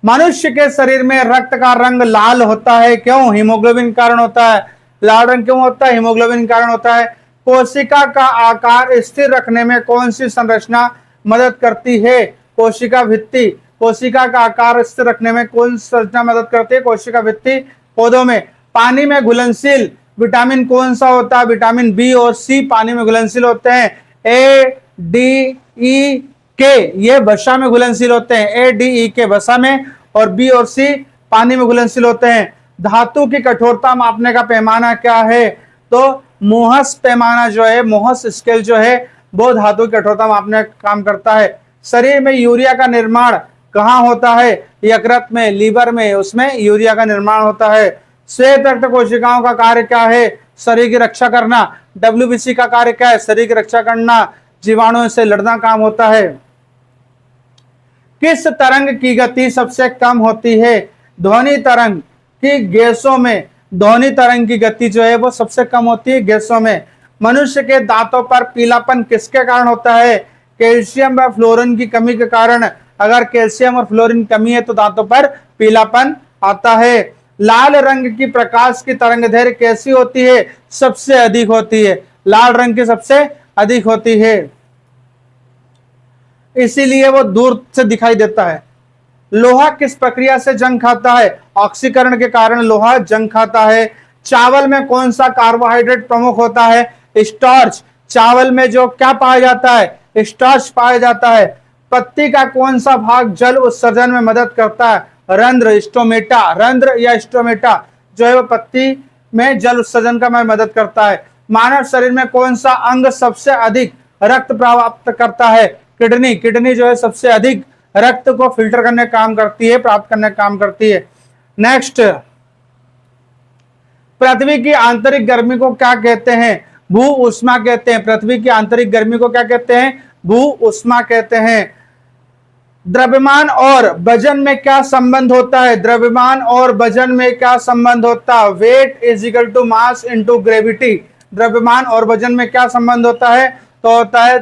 मनुष्य के शरीर में रक्त का रंग लाल होता है, क्यों? हीमोग्लोबिन कारण होता है। लाल रंग क्यों होता है? हीमोग्लोबिन कारण होता है। कोशिका का आकार स्थिर रखने में कौन सी संरचना मदद करती है? कोशिका भित्ति। कोशिका का आकार स्थिर रखने में कौन सी संरचना मदद करती है? कोशिका भित्ति। पौधों में पानी में घुलनशील विटामिन कौन सा होता है? विटामिन बी और सी पानी में घुलनशील होते हैं। ADEK ये वसा में घुलनशील होते हैं। ADEK वसा में और बी और सी पानी में घुलनशील होते हैं। धातु की कठोरता मापने का पैमाना क्या है? तो मोहस पैमाना जो है, मोहस स्केल जो है वो धातु की कठोरता मापने का काम करता है। शरीर में यूरिया का निर्माण कहाँ होता है? यकृत में, लीवर में, उसमें यूरिया का निर्माण होता है। श्वेत रक्त कोशिकाओं का कार्य क्या है? शरीर की रक्षा करना। WBC का कार्य क्या है? शरीर की रक्षा करना, जीवाणुओं से लड़ना काम होता है। किस तरंग की गति सबसे कम होती है? ध्वनि तरंग की गैसों में ध्वनि तरंग की गति जो है वो सबसे कम होती है गैसों में। मनुष्य के दांतों पर पीलापन किसके कारण होता है? कैल्शियम व फ्लोरीन की कमी के कारण। अगर कैल्शियम और फ्लोरीन कमी है तो दांतों पर पीलापन आता है। लाल रंग की प्रकाश की तरंगदैर्घ्य कैसी होती है? सबसे अधिक होती है। लाल रंग की सबसे अधिक होती है, इसीलिए वो दूर से दिखाई देता है। लोहा किस प्रक्रिया से जंग खाता है? ऑक्सीकरण के कारण लोहा जंग खाता है। चावल में कौन सा कार्बोहाइड्रेट प्रमुख होता है? स्टार्च। चावल में जो क्या पाया जाता है? स्टार्च पाया जाता है। पत्ती का कौन सा भाग जल उत्सर्जन में मदद करता है? रंध्र, स्टोमेटा। रंध्र या स्टोमेटा जो है वो पत्ती में जल उत्सर्जन का मदद करता है। मानव शरीर में कौन सा अंग सबसे अधिक रक्त प्राप्त करता है? किडनी। किडनी जो है सबसे अधिक रक्त को फिल्टर करने का काम करती है, प्राप्त करने का काम करती है। नेक्स्ट, पृथ्वी की आंतरिक गर्मी को क्या कहते हैं? भू उष्मा कहते हैं। पृथ्वी की आंतरिक गर्मी को क्या कहते हैं? भू उष्मा कहते हैं। द्रव्यमान और वजन में क्या संबंध होता है? द्रव्यमान और वजन में क्या संबंध होता है? Weight is equal to mass into gravity. द्रव्यमान और वजन में क्या संबंध होता है? तो होता है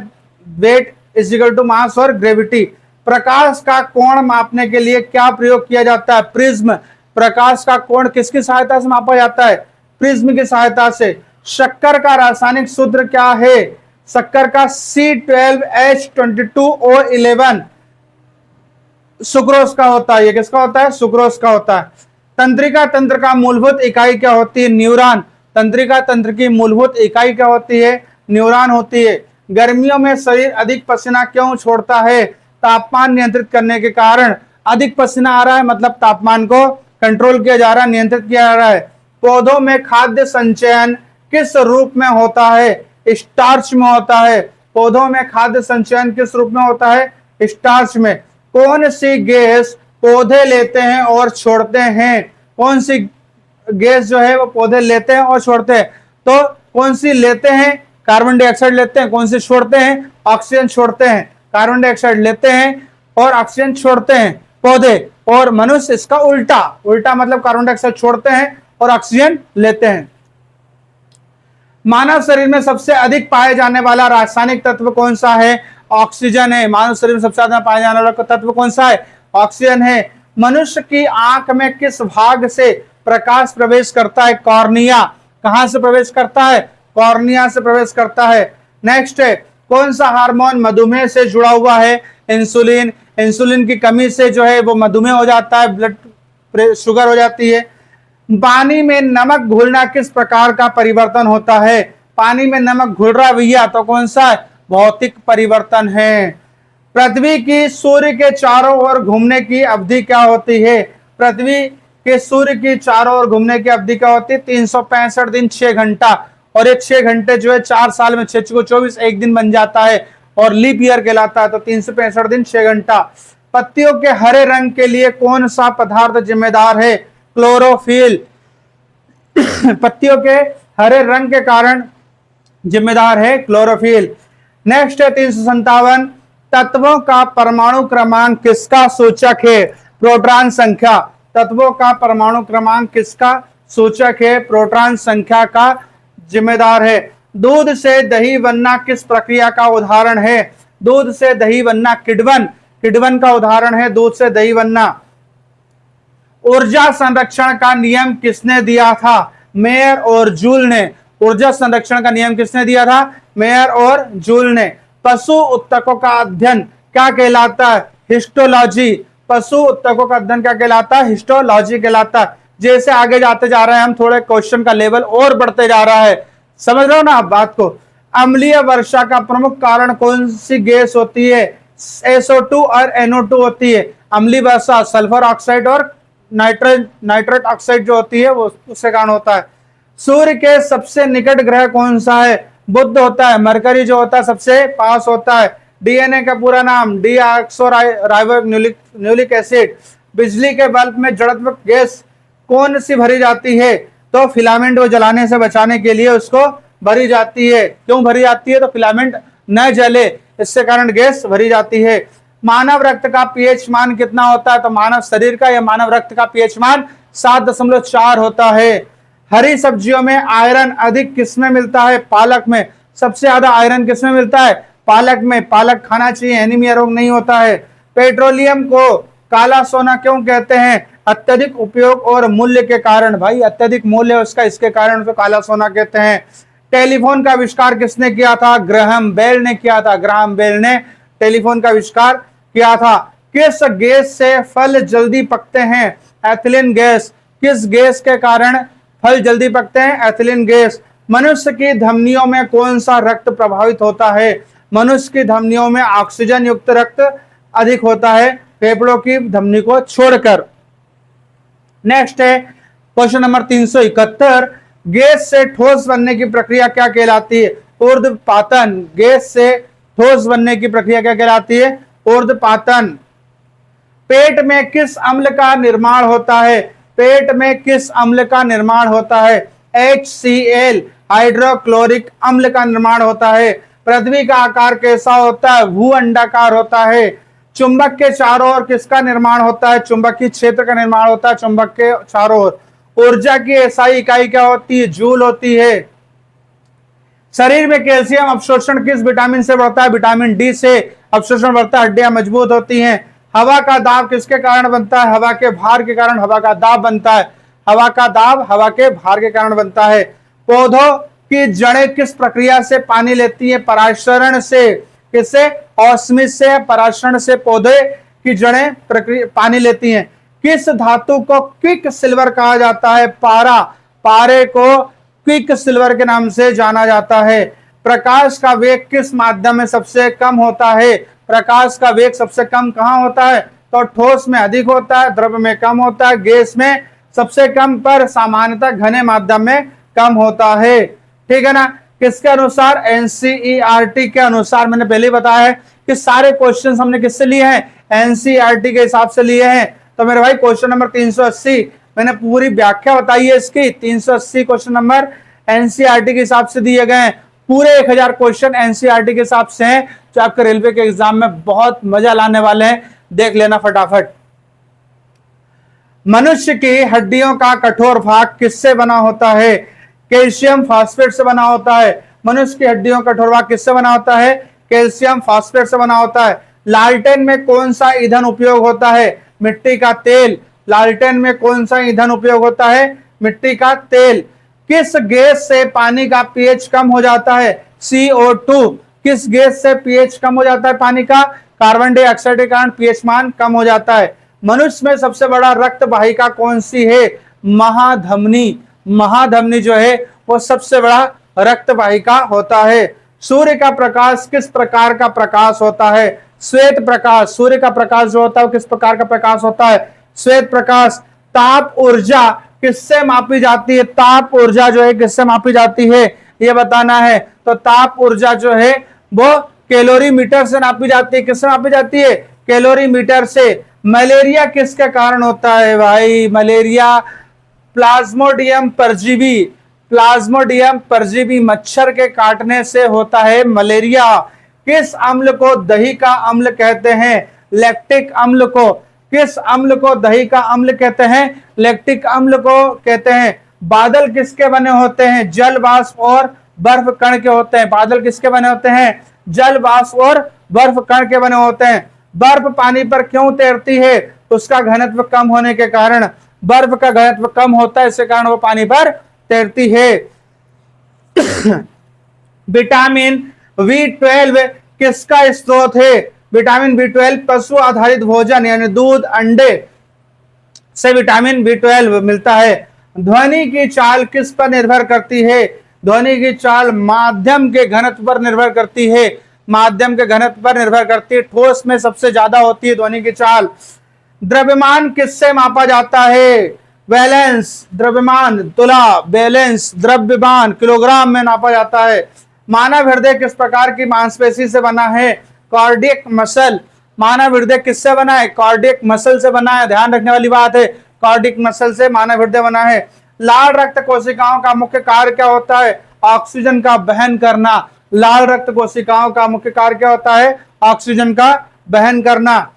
weight is equal to mass और ग्रेविटी। प्रकाश का कोण मापने के लिए क्या प्रयोग किया जाता है? प्रिज्म। प्रकाश का कोण किसकी सहायता से मापा जाता है? प्रिज्म की सहायता से। शक्कर का रासायनिक सूत्र क्या है? शक्कर का C12H22O11 सुक्रोज का होता है। ये किसका होता है? सुक्रोज का होता है। तंत्रिका तंत्र का मूलभूत इकाई क्या होती है? न्यूरॉन। तंत्रिका तंत्र की मूलभूत इकाई क्या होती है? न्यूरॉन होती है। गर्मियों में शरीर अधिक पसीना क्यों छोड़ता है? तापमान नियंत्रित करने के कारण अधिक पसीना आ रहा है, मतलब तापमान को कंट्रोल किया जा रहा है, नियंत्रित किया जा रहा है। पौधों में खाद्य संचयन किस रूप में होता है? स्टार्च में होता है। पौधों में खाद्य संचयन किस रूप में होता है? स्टार्च में। कौन सी गैस पौधे लेते हैं और छोड़ते हैं? कौन सी गैस जो है वो पौधे लेते हैं और छोड़ते हैं? तो कौन सी लेते हैं? कार्बन डाइऑक्साइड लेते हैं। कौन सी छोड़ते हैं? ऑक्सीजन छोड़ते हैं। कार्बन डाइऑक्साइड लेते हैं और ऑक्सीजन छोड़ते हैं पौधे, और मनुष्य इसका उल्टा। उल्टा मतलब कार्बन डाइऑक्साइड छोड़ते हैं और ऑक्सीजन लेते हैं। मानव शरीर में सबसे अधिक पाए जाने वाला रासायनिक तत्व कौन सा है? ऑक्सीजन है। मानव शरीर में सबसे ज्यादा पाए जाने वाला तत्व कौन सा है? ऑक्सीजन है। मनुष्य की आंख में किस भाग से प्रकाश प्रवेश करता है? कॉर्निया। कहां से प्रवेश करता है? कॉर्निया से प्रवेश करता है। नेक्स्ट है, कौन सा हार्मोन मधुमेह से जुड़ा हुआ है? इंसुलिन। इंसुलिन की कमी से जो है वो मधुमेह हो जाता है, ब्लड शुगर हो जाती है। पानी में नमक घुलना किस प्रकार का परिवर्तन होता है? पानी में नमक घुल रहा भैया तो कौन सा है? भौतिक परिवर्तन है। पृथ्वी की सूर्य के चारों ओर घूमने की अवधि क्या होती है? पृथ्वी के सूर्य की चारों ओर घूमने की अवधि क्या होती है? 365 दिन 6 घंटा। और एक 6 घंटे जो है 4 साल में 6 को 24 एक दिन बन जाता है और लीप ईयर कहलाता है। तो 365 दिन 6 घंटा। पत्तियों के हरे रंग के लिए कौन सा पदार्थ जिम्मेदार है? क्लोरोफिल। पत्तियों के हरे रंग के कारण जिम्मेदार है क्लोरोफिल। नेक्स्ट है 357, तत्वों का परमाणु क्रमांक किसका सूचक है? प्रोटॉन संख्या। तत्वों का परमाणु क्रमांक किसका सूचक है? प्रोटॉन संख्या का जिम्मेदार है। दूध से दही बनना किस प्रक्रिया का उदाहरण है? दूध से दही बनना किण्वन। किण्वन का उदाहरण है दूध से दही बनना। ऊर्जा संरक्षण का नियम किसने दिया था? मेयर और जूल ने। ऊर्जा संरक्षण का नियम किसने दिया था? मेयर और जूल ने। पशु उत्तकों का अध्ययन क्या कहलाता है? हिस्टोलॉजी। पशु उत्तकों का अध्ययन क्या कहलाता है? हिस्टोलॉजी कहलाता है। जैसे आगे जाते जा रहे हैं हम, थोड़े क्वेश्चन का लेवल और बढ़ते जा रहा है, समझ रहे हो ना आप बात को। अम्लीय वर्षा का प्रमुख कारण कौन सी गैस होती है? SO2 और NO2 होती है। अम्लीय वर्षा सल्फर ऑक्साइड और नाइट्रेट ऑक्साइड जो होती है वो उसके कारण होता है। सूर्य के सबसे निकट ग्रह कौन सा है? बुध होता है। मरकरी जो होता है सबसे पास होता है। DNA का पूरा नाम डीऑक्सोराइबोन्यूक्लिक एसिड। बिजली के बल्ब में जड़त्व गैस कौन सी भरी जाती है? तो फिलामेंट वो जलाने से बचाने के लिए उसको भरी जाती है। क्यों भरी जाती है? तो फिलामेंट न जले, इससे कारण गैस भरी जाती है। मानव रक्त का पीएच मान कितना होता है? तो मानव शरीर का या मानव रक्त का पीएच मान 7.4 होता है। हरी सब्जियों में आयरन अधिक किसमें मिलता है? पालक में। सबसे ज्यादा आयरन किसमें मिलता है? पालक में। पालक खाना चाहिए, एनीमिया रोग नहीं होता है। पेट्रोलियम को काला सोना क्यों कहते हैं? अत्यधिक उपयोग और मूल्य के कारण। भाई अत्यधिक मूल्य उसका, इसके कारण उसको काला सोना कहते हैं। टेलीफोन का आविष्कार किसने किया था? ग्राहम बेल ने किया था। ग्राहम बेल ने टेलीफोन का आविष्कार किया था। किस गैस से फल जल्दी पकते हैं? Ethylene gas. किस गैस के कारण फल जल्दी पकते हैं? Ethylene gas. मनुष्य की धमनियों में कौन सा रक्त प्रभावित होता है? मनुष्य की धमनियों में ऑक्सीजन युक्त रक्त अधिक होता है, फेफड़ों की धमनी को छोड़कर। नेक्स्ट है क्वेश्चन नंबर 371, गैस से ठोस बनने की प्रक्रिया क्या कहलाती है? ऊर्ध्वपातन। गैस से ठोस बनने की प्रक्रिया क्या कहलाती है? ऊर्ध्वपातन। पेट में किस अम्ल का निर्माण होता है? पेट में किस अम्ल का निर्माण होता है? HCl हाइड्रोक्लोरिक अम्ल का निर्माण होता है। पृथ्वी का आकार कैसा होता है? भू अंडाकार होता है। चुंबक के चारों ओर किसका निर्माण होता है? चुंबकीय क्षेत्र का निर्माण होता है चुंबक के चारों ओर। ऊर्जा की एसआई इकाई क्या होती है? जूल होती है। शरीर में कैल्शियम अवशोषण किस विटामिन से बढ़ता है? विटामिन डी से अवशोषण बढ़ता है, हड्डियां मजबूत होती हैं। हवा का दाब किसके कारण बनता है? हवा के भार के कारण हवा का दाब बनता है। हवा का दाब हवा के भार के कारण बनता है। पौधों की जड़ें किस प्रक्रिया से पानी लेती हैं? परागण से। किससे? ऑस्मिस से, परागण से पौधे की जड़ें पानी लेती हैं। किस धातु को क्विक सिल्वर कहा जाता है? पारा। पारे को क्विक सिल्वर के नाम से जाना जाता है। प्रकाश का वेग किस माध्यम में सबसे कम होता है? प्रकाश का वेग सबसे कम कहां होता है? तो ठोस में अधिक होता है, द्रव में कम होता है, गैस में सबसे कम, पर सामान्यतः घने माध्यम में कम होता है। ठीक है ना? किसके अनुसार? एनसीईआरटी के अनुसार। मैंने पहले ही बताया है कि सारे क्वेश्चन हमने किससे लिए हैं? एनसीईआरटी के हिसाब से लिए हैं। तो मेरे भाई क्वेश्चन नंबर 380 मैंने पूरी व्याख्या बताई है इसकी। 380 क्वेश्चन नंबर एनसीईआरटी के हिसाब से दिए गए हैं। पूरे 1000 क्वेश्चन एनसीईआरटी के हिसाब से हैं, जो आपके रेलवे के एग्जाम में बहुत मजा लाने वाले हैं। देख लेना फटाफट। मनुष्य की हड्डियों का कठोर भाग किससे बना होता है? कैल्शियम फास्फेट से बना होता है। मनुष्य की हड्डियों का कठोर भाग किससे बना होता है? कैल्शियम फास्फेट से बना होता है। लालटेन में कौन सा ईंधन उपयोग होता है? मिट्टी का तेल। लालटेन में कौन सा ईंधन उपयोग होता है? मिट्टी का तेल। किस गैस से पानी का पीएच कम हो जाता है? CO2। किस गैस से पीएच कम हो जाता है पानी का? कार्बन डाइऑक्साइड के कारण पीएच मान कम हो जाता है। मनुष्य में सबसे बड़ा रक्त वाहिका कौन सी है? महाधमनी। महाधमनी जो है वो सबसे बड़ा रक्त वाहिका होता है। सूर्य का प्रकाश किस प्रकार का प्रकाश होता है? श्वेत प्रकाश। सूर्य का प्रकाश जो होता है वो किस प्रकार का प्रकाश होता है? श्वेत प्रकाश। ताप ऊर्जा किससे मापी जाती है? ताप ऊर्जा जो है किससे मापी जाती है ये बताना है। तो ताप ऊर्जा जो है वो कैलोरीमीटर से नापी जाती है। किससे मापी जाती है? कैलोरीमीटर से। मलेरिया किसके कारण होता है भाई? मलेरिया प्लाज्मोडियम परजीवी। प्लाज्मोडियम परजीवी मच्छर के काटने से होता है मलेरिया। किस अम्ल को दही का अम्ल कहते हैं? लैक्टिक अम्ल को। किस अम्ल को दही का अम्ल कहते हैं? लैक्टिक अम्ल को कहते हैं। बादल किसके बने होते हैं? जल वाष्प और बर्फ कण के होते हैं। बादल किसके बने होते हैं? जल वाष्प और बर्फ कण के बने होते हैं। बर्फ पानी पर क्यों तैरती है? उसका घनत्व कम होने के कारण। बर्फ का घनत्व कम होता है, इसके कारण वो पानी पर तैरती है। विटामिन B12 किसका स्रोत है? विटामिन B12 पशु आधारित भोजन यानी दूध, अंडे से विटामिन B12 मिलता है। ध्वनि की चाल किस पर निर्भर करती है? ध्वनि की चाल माध्यम के घनत्व पर निर्भर करती है। माध्यम के घनत्व पर निर्भर करती है। ठोस में सबसे ज्यादा होती है ध्वनि की चाल। द्रव्यमान किससे मापा जाता है? बैलेंस। द्रव्यमान तुला, बैलेंस। द्रव्यमान किलोग्राम में नापा जाता है। मानव हृदय किस प्रकार की मांसपेशी से बना है? Cardiac muscle. मानव हृदय किससे बना है? कार्डियक मसल से बना है। ध्यान रखने वाली बात है, कार्डियक मसल से मानव हृदय बना है। लाल रक्त कोशिकाओं का मुख्य कार्य क्या होता है? ऑक्सीजन का वहन करना। लाल रक्त कोशिकाओं का मुख्य कार्य क्या होता है? ऑक्सीजन का वहन करना।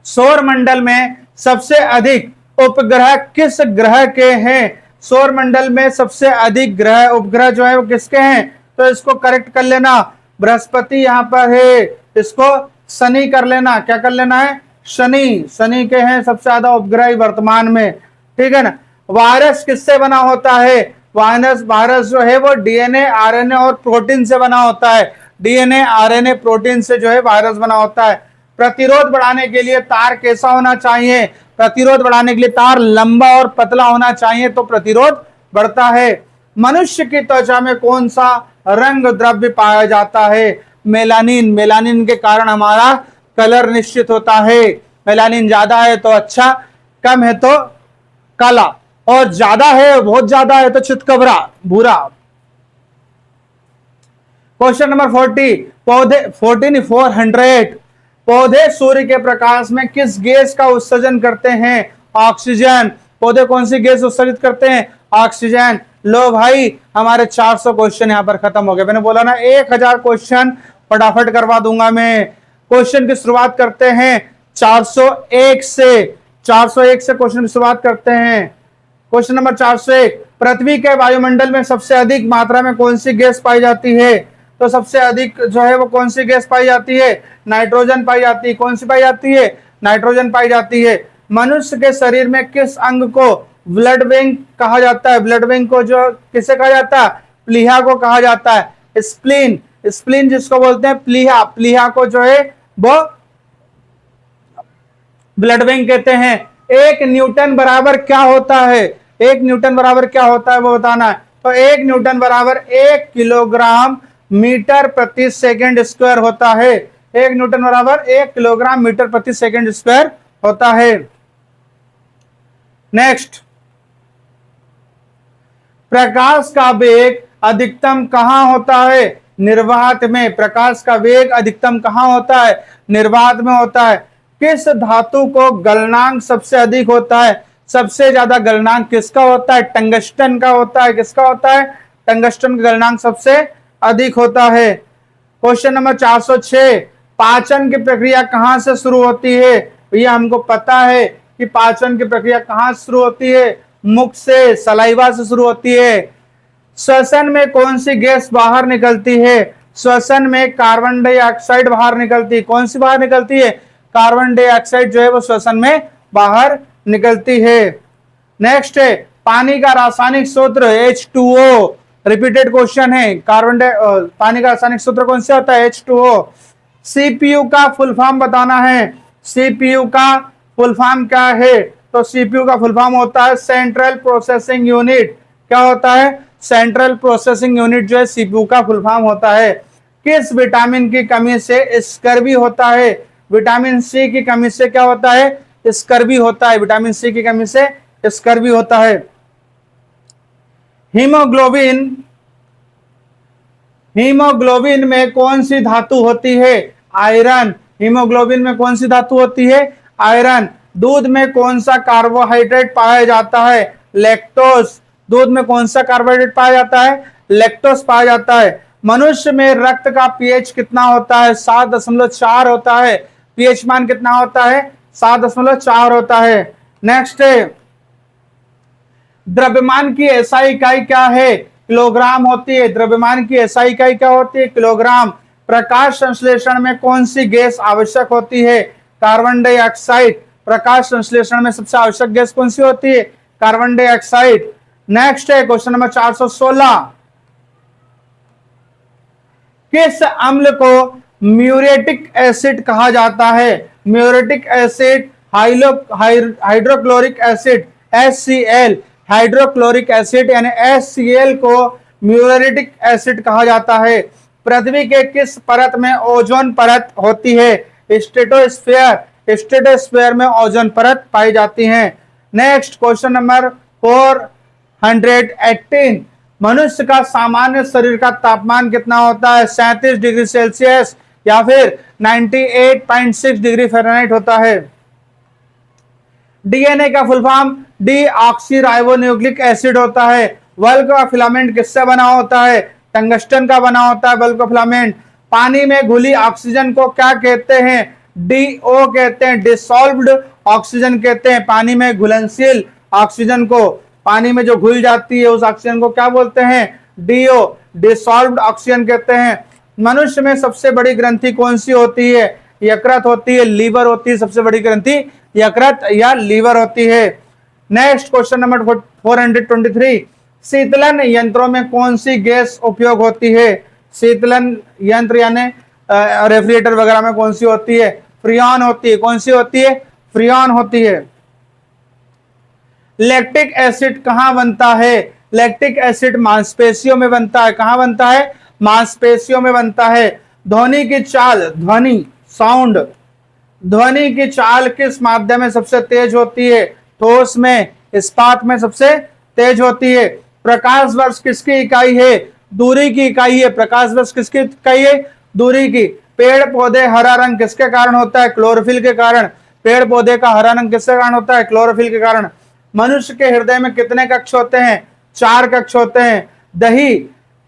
सौर मंडल में सबसे अधिक उपग्रह किस ग्रह के हैं? सौर मंडल में सबसे अधिक ग्रह उपग्रह जो है वो किसके हैं? तो इसको करेक्ट कर लेना। बृहस्पति यहां पर है, इसको शनि कर लेना। क्या कर लेना है? शनि। शनि के हैं सबसे ज्यादा उपग्रह वर्तमान में। ठीक है ना? वायरस किससे बना होता है? वायरस जो है वो डीएनए, आरएनए और प्रोटीन से बना होता है। डीएनए, आरएनए, प्रोटीन से जो है वायरस बना होता है। प्रतिरोध बढ़ाने के लिए तार कैसा होना चाहिए? प्रतिरोध बढ़ाने के लिए तार लंबा और पतला होना चाहिए तो प्रतिरोध बढ़ता है। मनुष्य की त्वचा में कौन सा रंग द्रव्य पाया जाता है? मेलानिन। मेलानिन के कारण हमारा कलर निश्चित होता है। मेलानिन ज्यादा है तो अच्छा, कम है तो काला, और ज्यादा है, बहुत ज्यादा है तो चितकबरा, भूरा। क्वेश्चन नंबर 400 पौधे सूर्य के प्रकाश में किस गैस का उत्सर्जन करते हैं? ऑक्सीजन। पौधे कौन सी गैस उत्सर्जित करते हैं? ऑक्सीजन। लो भाई, हमारे 400 क्वेश्चन यहां पर खत्म हो गए। मैंने बोला ना 1000 क्वेश्चन फटाफट करवा दूंगा मैं। क्वेश्चन की शुरुआत करते हैं 401 से। 401 से क्वेश्चन की शुरुआत करते हैं। क्वेश्चन नंबर 401, पृथ्वी के वायुमंडल में सबसे अधिक मात्रा में कौन सी गैस पाई जाती है? तो सबसे अधिक जो है वो कौन सी गैस पाई जाती है? नाइट्रोजन पाई जाती है। कौन सी पाई जाती है? नाइट्रोजन पाई जाती है। मनुष्य के शरीर में किस अंग को ब्लड बैंक कहा जाता है? ब्लड बैंक को जो किसे कहा जाता है? प्लीहा को कहा जाता है। स्प्लीन, स्प्लीन जिसको बोलते हैं प्लीहा, प्लीहा को जो है वो ब्लड बैंक कहते हैं। 1 न्यूटन बराबर क्या होता है? 1 न्यूटन बराबर क्या होता है वो बताना है। तो 1 न्यूटन बराबर 1 किलोग्राम मीटर प्रति सेकंड स्क्वायर होता है। 1 न्यूटन बराबर 1 किलोग्राम मीटर प्रति सेकंड स्क्वायर होता है। नेक्स्ट, प्रकाश का वेग अधिकतम कहां होता है? निर्वात में। प्रकाश का वेग अधिकतम कहां होता है? निर्वात में होता है। किस धातु को गलनांक सबसे अधिक होता है? सबसे ज्यादा गलनांक किसका होता है? टंगस्टन का होता है। किसका होता है? टंगस्टन का गलनांक सबसे अधिक होता है। क्वेश्चन नंबर 406, पाचन की प्रक्रिया कहां से शुरू होती है? भैया हमको पता है कि पाचन की प्रक्रिया कहां से शुरू होती है? मुख से, सलाइवा से शुरू होती है। श्वसन में कौन सी गैस बाहर निकलती है? श्वसन में कार्बन डाइऑक्साइड बाहर निकलती है। कौन सी बाहर निकलती है? कार्बन डाइऑक्साइड जो है वो श्वसन में बाहर निकलती है। नेक्स्ट है, पानी का रासायनिक सूत्र H2O। रिपीटेड क्वेश्चन है। पानी का रासायनिक सूत्र कौन सा होता है? H2O। सीपीयू का फुल फॉर्म बताना है। सीपीयू का फुल फॉर्म क्या है? तो सीपीयू का फुल फॉर्म होता है सेंट्रल प्रोसेसिंग यूनिट। क्या होता है? सेंट्रल प्रोसेसिंग यूनिट जो है सीपीयू का फुल फॉर्म होता है। किस विटामिन की कमी से स्कर्वी होता है? विटामिन सी की कमी से क्या होता है? स्कर्वी होता है। विटामिन सी की कमी से स्कर्वी होता है। हीमोग्लोबिन, हीमोग्लोबिन में कौन सी धातु होती है? आयरन। हीमोग्लोबिन में कौन सी धातु होती है? आयरन। दूध में कौन सा कार्बोहाइड्रेट पाया जाता है? लैक्टोज। दूध में कौन सा कार्बोहाइड्रेट पाया जाता है? लैक्टोज पाया जाता है। मनुष्य में रक्त का पीएच कितना होता है? 7.4 होता है। पीएच मान कितना होता है? 7.4 होता है। नेक्स्ट है, द्रव्यमान की एसआई इकाई क्या है? किलोग्राम होती है। द्रव्यमान की एसआई इकाई क्या होती है? किलोग्राम। प्रकाश संश्लेषण में कौन सी गैस आवश्यक होती है? Carbon dioxide. प्रकाश संश्लेषण में सबसे आवश्यक गैस कौन सी होती है? Carbon dioxide. नेक्स्ट है क्वेश्चन नंबर 416, किस अम्ल को म्यूरेटिक एसिड कहा जाता है? Muriatic acid, hydrochloric acid HCl, hydrochloric acid यानी HCl को म्यूरेटिक एसिड कहा जाता है। पृथ्वी के किस परत में ओजोन परत होती है? स्ट्रेटोस्फेयर। स्ट्रेटोस्फेयर में ओजोन परत पाई जाती है। नेक्स्ट क्वेश्चन नंबर 418, मनुष्य का सामान्य शरीर का तापमान कितना होता है? 37 डिग्री सेल्सियस या फिर 98.6 डिग्री फ़ारेनहाइट होता है। डीएनए का फुल फॉर्म डीऑक्सीराइबोन्यूक्लिक एसिड होता है। बल्ब का फिलामेंट किससे बना होता है? टंगस्टन का बना होता है बल्ब का फिलामेंट। पानी में घुली ऑक्सीजन को क्या कहते हैं? DO कहते हैं, डिसॉल्व्ड ऑक्सीजन कहते हैं। पानी में घुलनशील ऑक्सीजन को, पानी में जो घुल जाती है उस ऑक्सीजन को क्या बोलते हैं? DO, डिसॉल्व्ड ऑक्सीजन कहते हैं। मनुष्य में सबसे बड़ी ग्रंथि कौन सी होती है? यकृत होती है, लीवर होती है। सबसे बड़ी ग्रंथि यकृत या लीवर होती है। नेक्स्ट क्वेश्चन नंबर 423, शीतलन यंत्रों में कौन सी गैस उपयोग होती है? शीतलन यंत्र यानी रेफ्रिजरेटर वगैरह में कौन सी होती है? फ्रियॉन होती है। कौन सी होती है? फ्रियॉन होती है। लैक्टिक एसिड कहां बनता है? लैक्टिक एसिड मांसपेशियों में बनता है। कहां बनता है? मांसपेशियों में बनता है। ध्वनि की चाल, ध्वनि साउंड, ध्वनि की चाल किस माध्यम में सबसे तेज होती है? ठोस में, इस्पात में सबसे तेज होती है। प्रकाश वर्ष किसकी इकाई है? दूरी की इकाई है। प्रकाश वर्ष किसकी इकाई है? दूरी की। पेड़ पौधे हरा रंग किसके कारण होता है? क्लोरोफिल के कारण। पेड़ पौधे का हरा रंग किसके कारण होता है? क्लोरोफिल के कारण। मनुष्य के हृदय में कितने कक्ष होते हैं? 4 कक्ष होते हैं। दही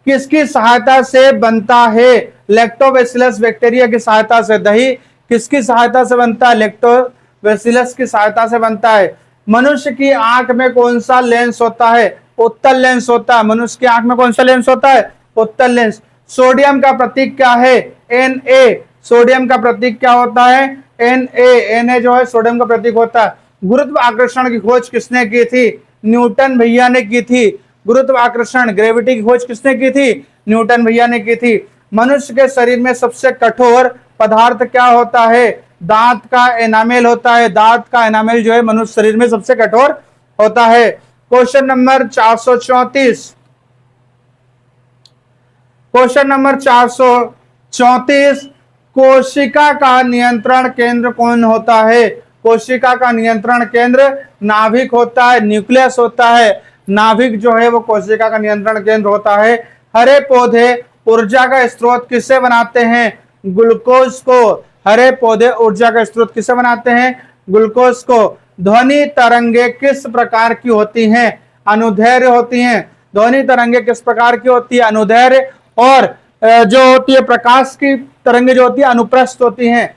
किसकी सहायता से बनता है? लैक्टोबैसिलस बैक्टीरिया की सहायता से। दही किसकी सहायता से बनता है? इलेक्ट्रोबैसिलस की सहायता से बनता है। मनुष्य की आंख में कौन सा लेंस होता है? उत्तल लेंस होता है। मनुष्य की आंख में कौन सा लेंस होता है? उत्तल लेंस। सोडियम का प्रतीक क्या है? Na। सोडियम का प्रतीक क्या होता है? Na जो है सोडियम का प्रतीक होता है। गुरुत्वाकर्षण की खोज किसने की थी? न्यूटन भैया ने की थी। गुरुत्वाकर्षण, ग्रेविटी की खोज किसने की थी? न्यूटन भैया ने की थी। मनुष्य के शरीर में सबसे कठोर पदार्थ क्या होता है? दांत का एनामेल होता है। दांत का एनामेल जो है मनुष्य शरीर में सबसे कठोर होता है। Question number 434। क्वेश्चन नंबर 434, कोशिका का नियंत्रण केंद्र कौन होता है? कोशिका का नियंत्रण केंद्र नाभिक होता है, न्यूक्लियस होता है। नाभिक जो है वो कोशिका का नियंत्रण केंद्र होता है। हरे पौधे ऊर्जा का स्रोत किससे बनाते हैं? ग्लूकोज को। हरे पौधे ऊर्जा का स्रोत किससे बनाते हैं? ग्लूकोज को। ध्वनि तरंगे किस प्रकार की होती हैं? अनुदैर्घ्य होती हैं। ध्वनि तरंगे किस प्रकार की होती है? अनुदैर्घ्य। और जो होती है प्रकाश की तरंगे जो होती है अनुप्रस्थ होती हैं।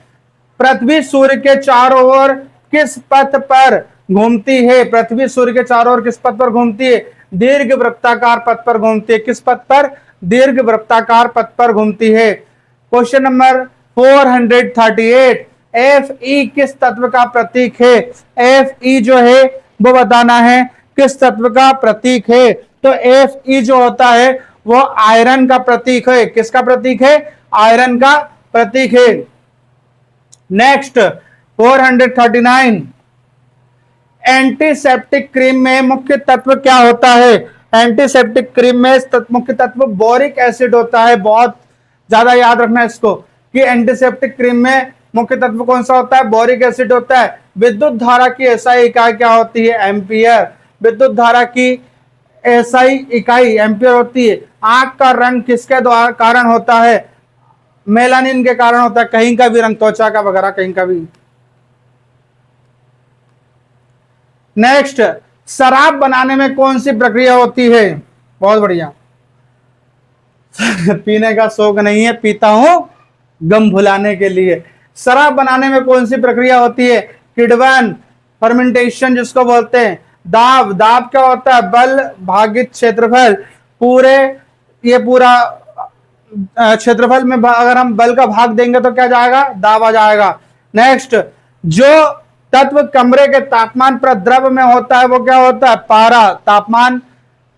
पृथ्वी सूर्य के चारों ओर किस पथ पर घूमती है? पृथ्वी सूर्य के चारों ओर किस पथ पर घूमती है? दीर्घ वृत्ताकार पथ पर घूमती है। किस पथ पर? दीर्घ वृत्ताकार पथ पर घूमती है। क्वेश्चन नंबर 438, Fe किस तत्व का प्रतीक है? Fe जो है वो बताना है किस तत्व का प्रतीक है। तो Fe जो होता है वो आयरन का प्रतीक है। किसका प्रतीक है? आयरन का प्रतीक है। नेक्स्ट 439, एंटीसेप्टिक क्रीम में मुख्य तत्व क्या होता है? एंटीसेप्टिक क्रीम में मुख्य तत्व बोरिक एसिड होता है। बहुत ज्यादा याद रखना इसको कि एंटीसेप्टिक क्रीम में मुख्य तत्व कौन सा होता है? बोरिक एसिड होता है। विद्युत धारा की एसआई इकाई क्या होती है? एम्पियर। विद्युत धारा की एसआई इकाई एम्पियर होती है। आंख का रंग किसके द्वारा कारण होता है? मेलानिन के कारण होता है। कहीं का भी रंग, त्वचा का वगैरह कहीं का भी। नेक्स्ट, शराब बनाने में कौन सी प्रक्रिया होती है? बहुत बढ़िया। पीने का शौक नहीं है, पीता हूं गम भुलाने के लिए। शराब बनाने में कौन सी प्रक्रिया होती है? किण्वन, फर्मेंटेशन जिसको बोलते हैं। दाब, दाब क्या होता है? बल भागित क्षेत्रफल। ये पूरा क्षेत्रफल में अगर हम बल का भाग देंगे तो क्या जाएगा? दाब आ जाएगा। नेक्स्ट, जो तत्व कमरे के तापमान पर द्रव में होता है वो क्या होता है? पारा। तापमान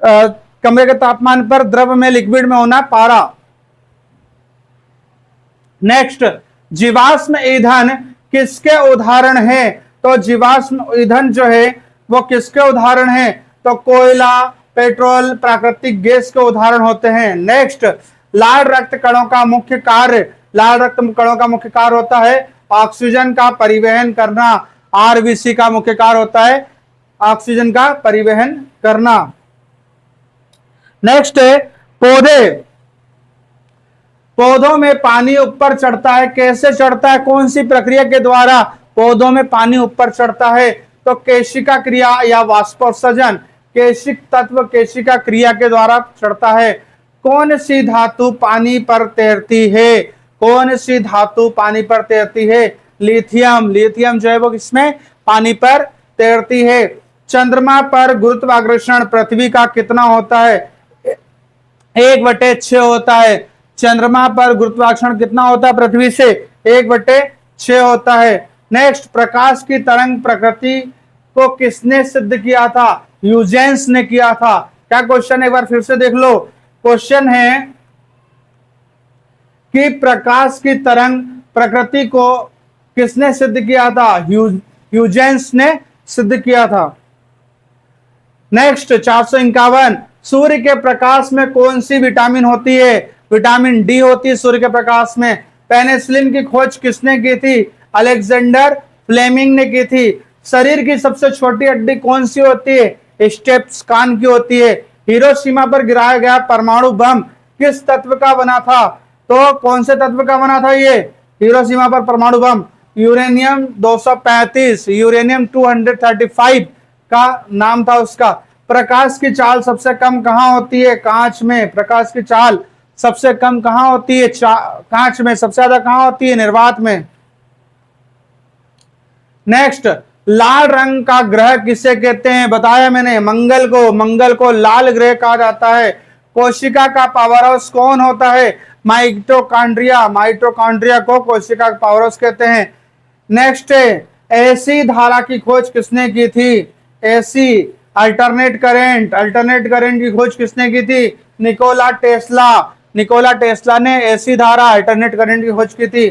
कमरे के तापमान पर द्रव में, लिक्विड में होना पारा। नेक्स्ट, जीवाश्म ईंधन किसके उदाहरण है? तो जीवाश्म ईंधन जो है वो किसके उदाहरण है? तो कोयला, पेट्रोल, प्राकृतिक गैस के उदाहरण होते हैं। नेक्स्ट, लाल रक्त कणों का मुख्य कार्य, लाल रक्त कणों का मुख्य कार्य होता है ऑक्सीजन का परिवहन करना। आरबीसी का मुख्य कार्य होता है ऑक्सीजन का परिवहन करना। नेक्स्ट है पौधे। पौधों में पानी ऊपर चढ़ता है, कैसे चढ़ता है? कौन सी प्रक्रिया के द्वारा पौधों में पानी ऊपर चढ़ता है? तो केशिका क्रिया या वाष्पोत्सर्जन। केशिक तत्व केशिका क्रिया के द्वारा चढ़ता है। कौन सी धातु पानी पर तैरती है? कौन सी धातु पानी पर तैरती है? लिथियम। लिथियम जो है वो किसमें? पानी पर तैरती है। चंद्रमा पर गुरुत्वाकर्षण पृथ्वी का कितना होता है? 1/6 होता है। चंद्रमा पर गुरुत्वाकर्षण कितना होता है पृथ्वी से? 1/6 होता है। नेक्स्ट, प्रकाश की तरंग प्रकृति को किसने सिद्ध किया था? ह्यूजेंस ने किया था। क्या क्वेश्चन एक बार फिर से देख लो। क्वेश्चन है कि प्रकाश की तरंग प्रकृति को किसने सिद्ध किया था? ह्यूजेंस ने सिद्ध किया था। नेक्स्ट 451, सूर्य के प्रकाश में कौन सी विटामिन होती है? विटामिन डी होती है सूर्य के प्रकाश में। पेनिसिलिन की खोज किसने की थी? अलेक्जेंडर फ्लेमिंग ने की थी। शरीर की सबसे छोटी हड्डी कौन सी होती है? स्टेप्स कान की होती है। हिरोशिमा पर गिराया गया परमाणु बम किस तत्व का बना था? तो कौन से तत्व का बना था ये हिरोशिमा पर परमाणु बम? यूरेनियम 235, यूरेनियम 235 का नाम था उसका। प्रकाश की चाल सबसे कम कहां होती है? कांच में। प्रकाश की चाल सबसे कम कहां होती है? कांच में। सबसे ज्यादा कहां होती है? निर्वात में। नेक्स्ट, लाल रंग का ग्रह किसे कहते हैं? बताया मैंने, मंगल को। मंगल को लाल ग्रह कहा जाता है। कोशिका का पावर हाउस कौन होता है? माइटोकॉन्ड्रिया। माइटोकॉन्ड्रिया को कोशिका का पावर हाउस कहते हैं। नेक्स्ट है, एसी धारा की खोज किसने की थी? AC alternate current. Alternate current की खोज किसने की थी? Nikola Tesla. निकोला टेस्ला ने एसी धारा, अल्टरनेट करंट की खोज की थी।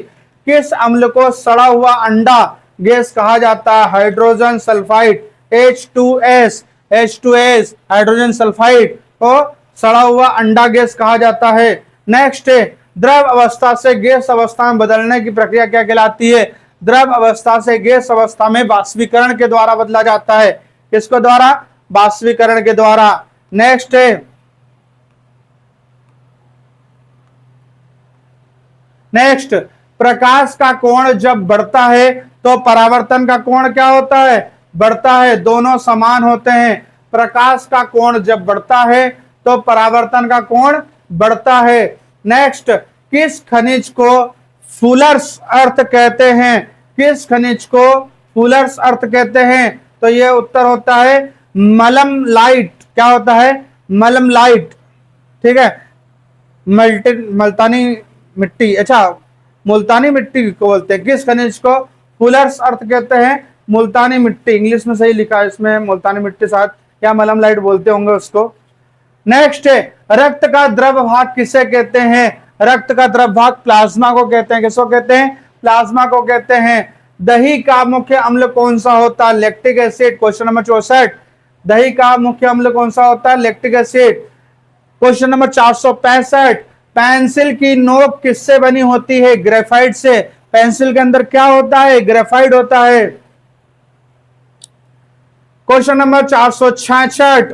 किस अम्ल को सड़ा हुआ अंडा गैस कहा जाता है? Hydrogen sulphide, H2S। H2S hydrogen sulphide को सड़ा हुआ अंडा गैस कहा जाता है। नेक्स्ट है, द्रव अवस्था से गैस अवस्था में बदलने की प्रक्रिया क्या कहलाती है? द्रव अवस्था से गैस अवस्था में वाष्पीकरण के द्वारा बदला जाता है। किसके द्वारा? वाष्पीकरण के द्वारा। नेक्स्ट है, नेक्स्ट, प्रकाश का कोण जब बढ़ता है तो परावर्तन का कोण क्या होता है? बढ़ता है। दोनों समान होते हैं। प्रकाश का कोण जब बढ़ता है तो परावर्तन का कोण बढ़ता है। नेक्स्ट, किस खनिज को फुलर्स अर्थ कहते हैं? किस खनिज को फुलर्स अर्थ कहते हैं? तो यह उत्तर होता है मलम लाइट। क्या होता है? मलम लाइट। ठीक है, मुल्तानी मिट्टी। अच्छा, मुल्तानी मिट्टी को बोलते हैं। किस खनिज को फुलर्स अर्थ कहते हैं? मुल्तानी मिट्टी। इंग्लिश में सही लिखा है इसमें मुल्तानी मिट्टी, साथ क्या मलम लाइट बोलते होंगे उसको। नेक्स्ट है, रक्त का द्रव भाग किसे कहते हैं? रक्त का द्रव भाग प्लाज्मा को कहते हैं। किसको कहते हैं? प्लाज्मा को कहते हैं। दही का मुख्य अम्ल कौन सा होता है? Lactic acid. Question number 64। दही का मुख्य अम्ल कौन सा होता है? Lactic acid. Question number 465, pencil की नोक किससे बनी होती है? ग्रेफाइट से। पेंसिल के अंदर क्या होता है? ग्रेफाइट होता है। क्वेश्चन नंबर 466,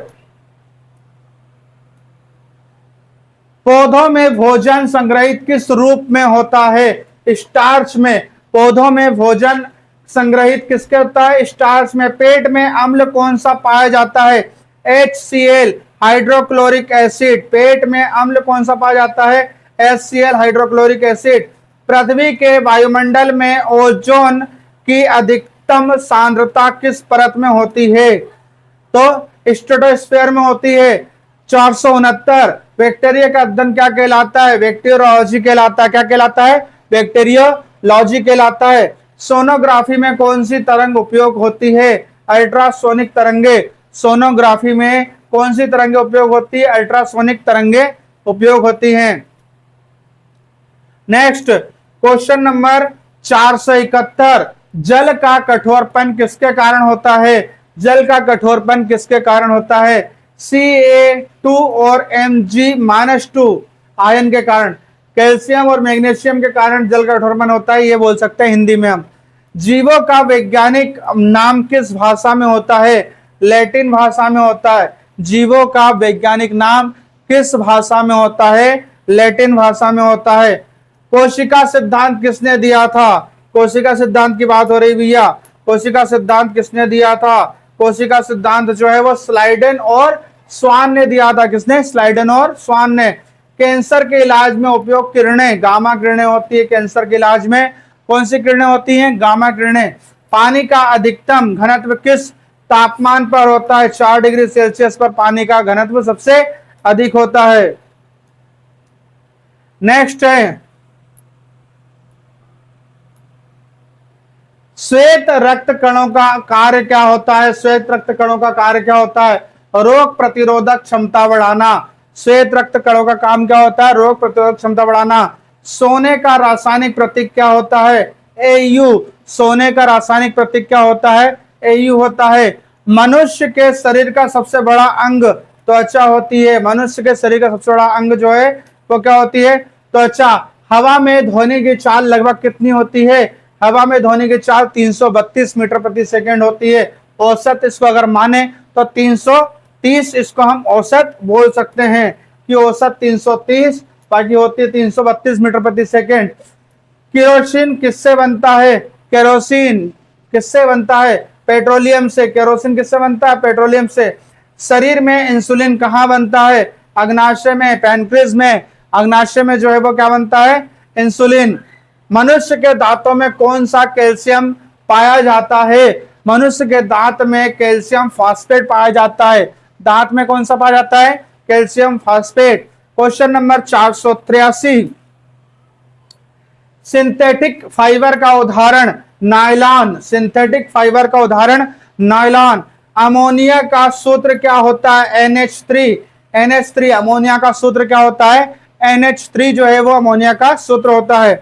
पौधों में भोजन संग्रहित किस रूप में होता है? स्टार्च में। पौधों में भोजन संग्रहित किसके होता है? स्टार्च में। पेट में अम्ल कौन सा पाया जाता है? HCl hydrochloric acid. पेट में अम्ल कौन सा पाया जाता है? HCl hydrochloric acid. पृथ्वी के वायुमंडल में ओजोन की अधिकतम सांद्रता किस परत में होती है? तो स्ट्रेटोस्फीयर में होती है। 469, बैक्टीरिया का अध्ययन क्या कहलाता है? बैक्टीरियोलॉजी कहलाता है। क्या कहलाता है? बैक्टीरियोलॉजी कहलाता है। सोनोग्राफी में कौन सी तरंग उपयोग होती है? अल्ट्रासोनिक तरंगे। सोनोग्राफी में कौन सी तरंगे उपयोग होती है? अल्ट्रासोनिक तरंगे उपयोग होती हैं। नेक्स्ट, क्वेश्चन नंबर 471, जल का कठोरपन किसके कारण होता है? जल का कठोरपन किसके कारण होता है? Ca2 और Mg-2 आयन के कारण। कैल्शियम और मैग्नीशियम के कारण जल का कठोरपन होता है, ये बोल सकते हैं हिंदी में हम। जीवों का वैज्ञानिक नाम किस भाषा में होता है? लैटिन भाषा में होता है। जीवों का वैज्ञानिक नाम किस भाषा में होता है? लैटिन भाषा में होता है। कोशिका सिद्धांत किसने दिया था? कोशिका सिद्धांत की बात हो रही भैया। कोशिका सिद्धांत किसने दिया था? कोशिका सिद्धांत जो है वो स्लाइडेन और स्वान ने दिया था। किसने? स्लाइडेन और स्वान ने। कैंसर के इलाज में उपयोग किरणें, गामा किरणें होती है। कैंसर के इलाज में कौन सी किरणें होती हैं? गामा किरणें। पानी का अधिकतम घनत्व किस तापमान पर होता है? 4 डिग्री सेल्सियस पर पानी का घनत्व सबसे अधिक होता है। नेक्स्ट है, श्वेत रक्त कणों का कार्य क्या होता है? श्वेत रक्त कणों का कार्य क्या होता है? रोग प्रतिरोधक क्षमता बढ़ाना। श्वेत रक्त कणों का काम क्या होता है? रोग प्रतिरोधक क्षमता बढ़ाना। सोने का रासायनिक प्रतीक क्या होता है? Au। सोने का रासायनिक प्रतीक क्या होता है? Au होता है। मनुष्य के शरीर का सबसे बड़ा अंग त्वचा होती है। मनुष्य के शरीर का सबसे बड़ा अंग जो है वो क्या होती है? त्वचा। हवा में ध्वनि की चाल लगभग कितनी होती है? हवा में ध्वनि की चाल 332 मीटर प्रति सेकंड होती है। औसत इसको अगर माने तो 330 इसको हम औसत बोल सकते हैं कि औसत 330, बाकी होती है 332 मीटर प्रति सेकंड। केरोसिन किससे बनता है? केरोसिन किससे बनता है? पेट्रोलियम से। केरोसिन किससे बनता है? पेट्रोलियम से। शरीर में इंसुलिन कहाँ बनता है? अग्नाशय में, पैनक्रिज में। अग्नाशय में जो है वो क्या बनता है? इंसुलिन। मनुष्य के दांतों में कौन सा कैल्शियम पाया जाता है? मनुष्य के दांत में कैल्शियम फॉस्फेट पाया जाता है। दांत में कौन सा पाया जाता है? Calcium phosphate. Question number 483, synthetic fibre का उदाहरण नायलॉन। सिंथेटिक फाइबर का उदाहरण नायलॉन। अमोनिया का सूत्र क्या होता है? NH3। NH3 अमोनिया का सूत्र क्या होता है? NH3 जो है वो अमोनिया का सूत्र होता है।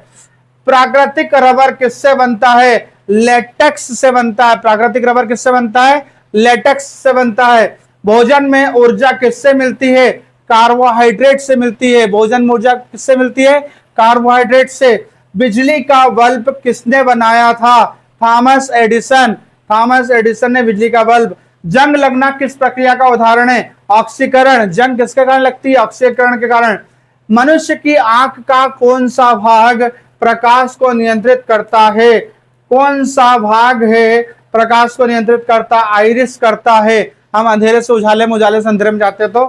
प्राकृतिक रबर किससे बनता है? लेटेक्स से बनता है। प्राकृतिक रबर किससे बनता है? लेटेक्स से बनता है। भोजन में ऊर्जा किससे मिलती है? कार्बोहाइड्रेट से मिलती है। भोजन में ऊर्जा किससे मिलती है? कार्बोहाइड्रेट से। बिजली का बल्ब किसने बनाया था? Thomas Edison. थॉमस एडिसन ने बिजली का बल्ब। जंग लगना किस प्रक्रिया का उदाहरण है? ऑक्सीकरण। जंग किसके कारण लगती है? ऑक्सीकरण के कारण। मनुष्य की आंख का कौन सा भाग प्रकाश को नियंत्रित करता है? कौन सा भाग है प्रकाश को नियंत्रित करता? आइरिस करता है। हम अंधेरे से उजाले में, उजाले से अंधेरे में जाते तो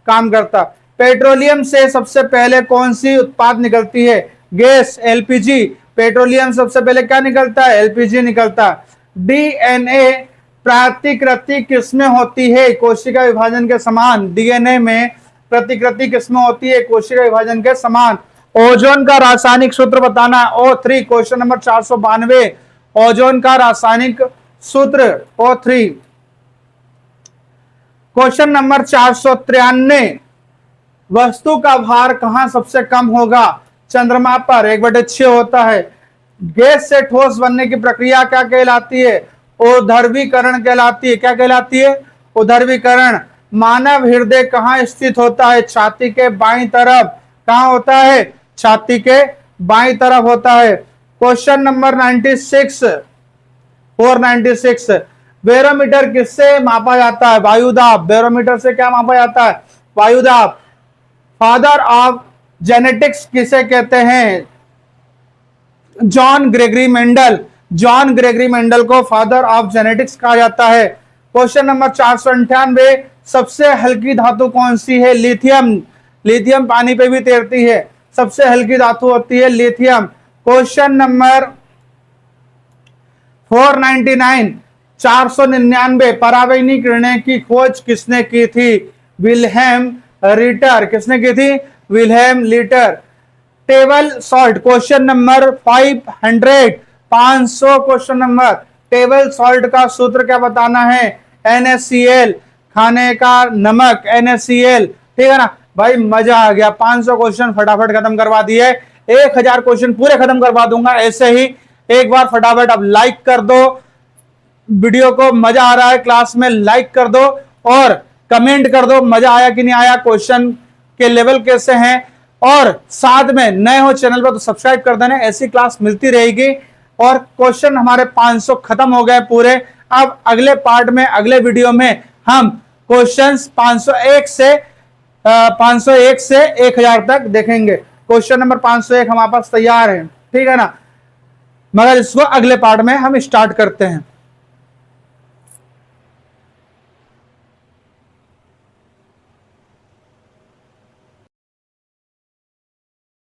काम करता। पेट्रोलियम से सबसे पहले कौन सी उत्पाद निकलती है? Gas, LPG. पेट्रोलियम सबसे पहले क्या निकलता है? एलपीजी निकलता। डीएनए प्रतिकृति किसमें होती है? कोशिका विभाजन के समान। डीएनए में प्रतिकृति किसमें होती है? कोशिका विभाजन के समान। ओजोन का रासायनिक सूत्र बताना। O3। क्वेश्चन नंबर 492, ओजोन का रासायनिक सूत्र O3। क्वेश्चन नंबर 493, वस्तु का भार कहां सबसे कम होगा? चंद्रमा पर। 1/6 होता है। गैस से ठोस बनने की प्रक्रिया क्या कहलाती है? ऊर्ध्वीकरण कहलाती है। क्या कहलाती है? ऊर्ध्वीकरण। मानव हृदय कहां स्थित होता है? छाती के बाईं तरफ। कहां होता है? छाती के बाईं तरफ होता है। क्वेश्चन नंबर 96, 496, बैरोमीटर किससे मापा जाता है? वायुदाब। बैरोमीटर से क्या मापा जाता है? वायुदाब। फादर ऑफ जेनेटिक्स किसे कहते हैं? John Gregory Mendel. John Gregory Mendel को फादर ऑफ जेनेटिक्स कहा जाता है। क्वेश्चन नंबर 498, सबसे हल्की धातु कौन सी है? लिथियम। लिथियम पानी पे भी तैरती है। सबसे हल्की धातु होती है लिथियम। क्वेश्चन नंबर 499, 499, परावैनी किरणें की खोज किसने की थी? Wilhelm Ritter. किसने की थी? Wilhelm Ritter. Table salt. Question number 500, 500 question number. Table salt का सूत्र क्या बताना है? NaCl। खाने का नमक NaCl। ठीक है ना भाई, मजा आ गया। 500 क्वेश्चन फटाफट खत्म करवा दिए। 1000 क्वेश्चन पूरे खत्म करवा दूंगा ऐसे ही। एक बार फटाफट अब लाइक कर दो वीडियो को। मजा आ रहा है क्लास में? लाइक कर दो और कमेंट कर दो मजा आया कि नहीं आया, क्वेश्चन के लेवल कैसे हैं। और साथ में नए हो चैनल पर तो सब्सक्राइब कर देना। ऐसी क्लास मिलती रहेगी। और क्वेश्चन हमारे 500 खत्म हो गए पूरे। अब अगले पार्ट में, अगले वीडियो में हम क्वेश्चंस 501 से 1000 तक देखेंगे। क्वेश्चन नंबर 501 हमारे पास तैयार है, ठीक है ना, मगर इसको अगले पार्ट में हम स्टार्ट करते हैं।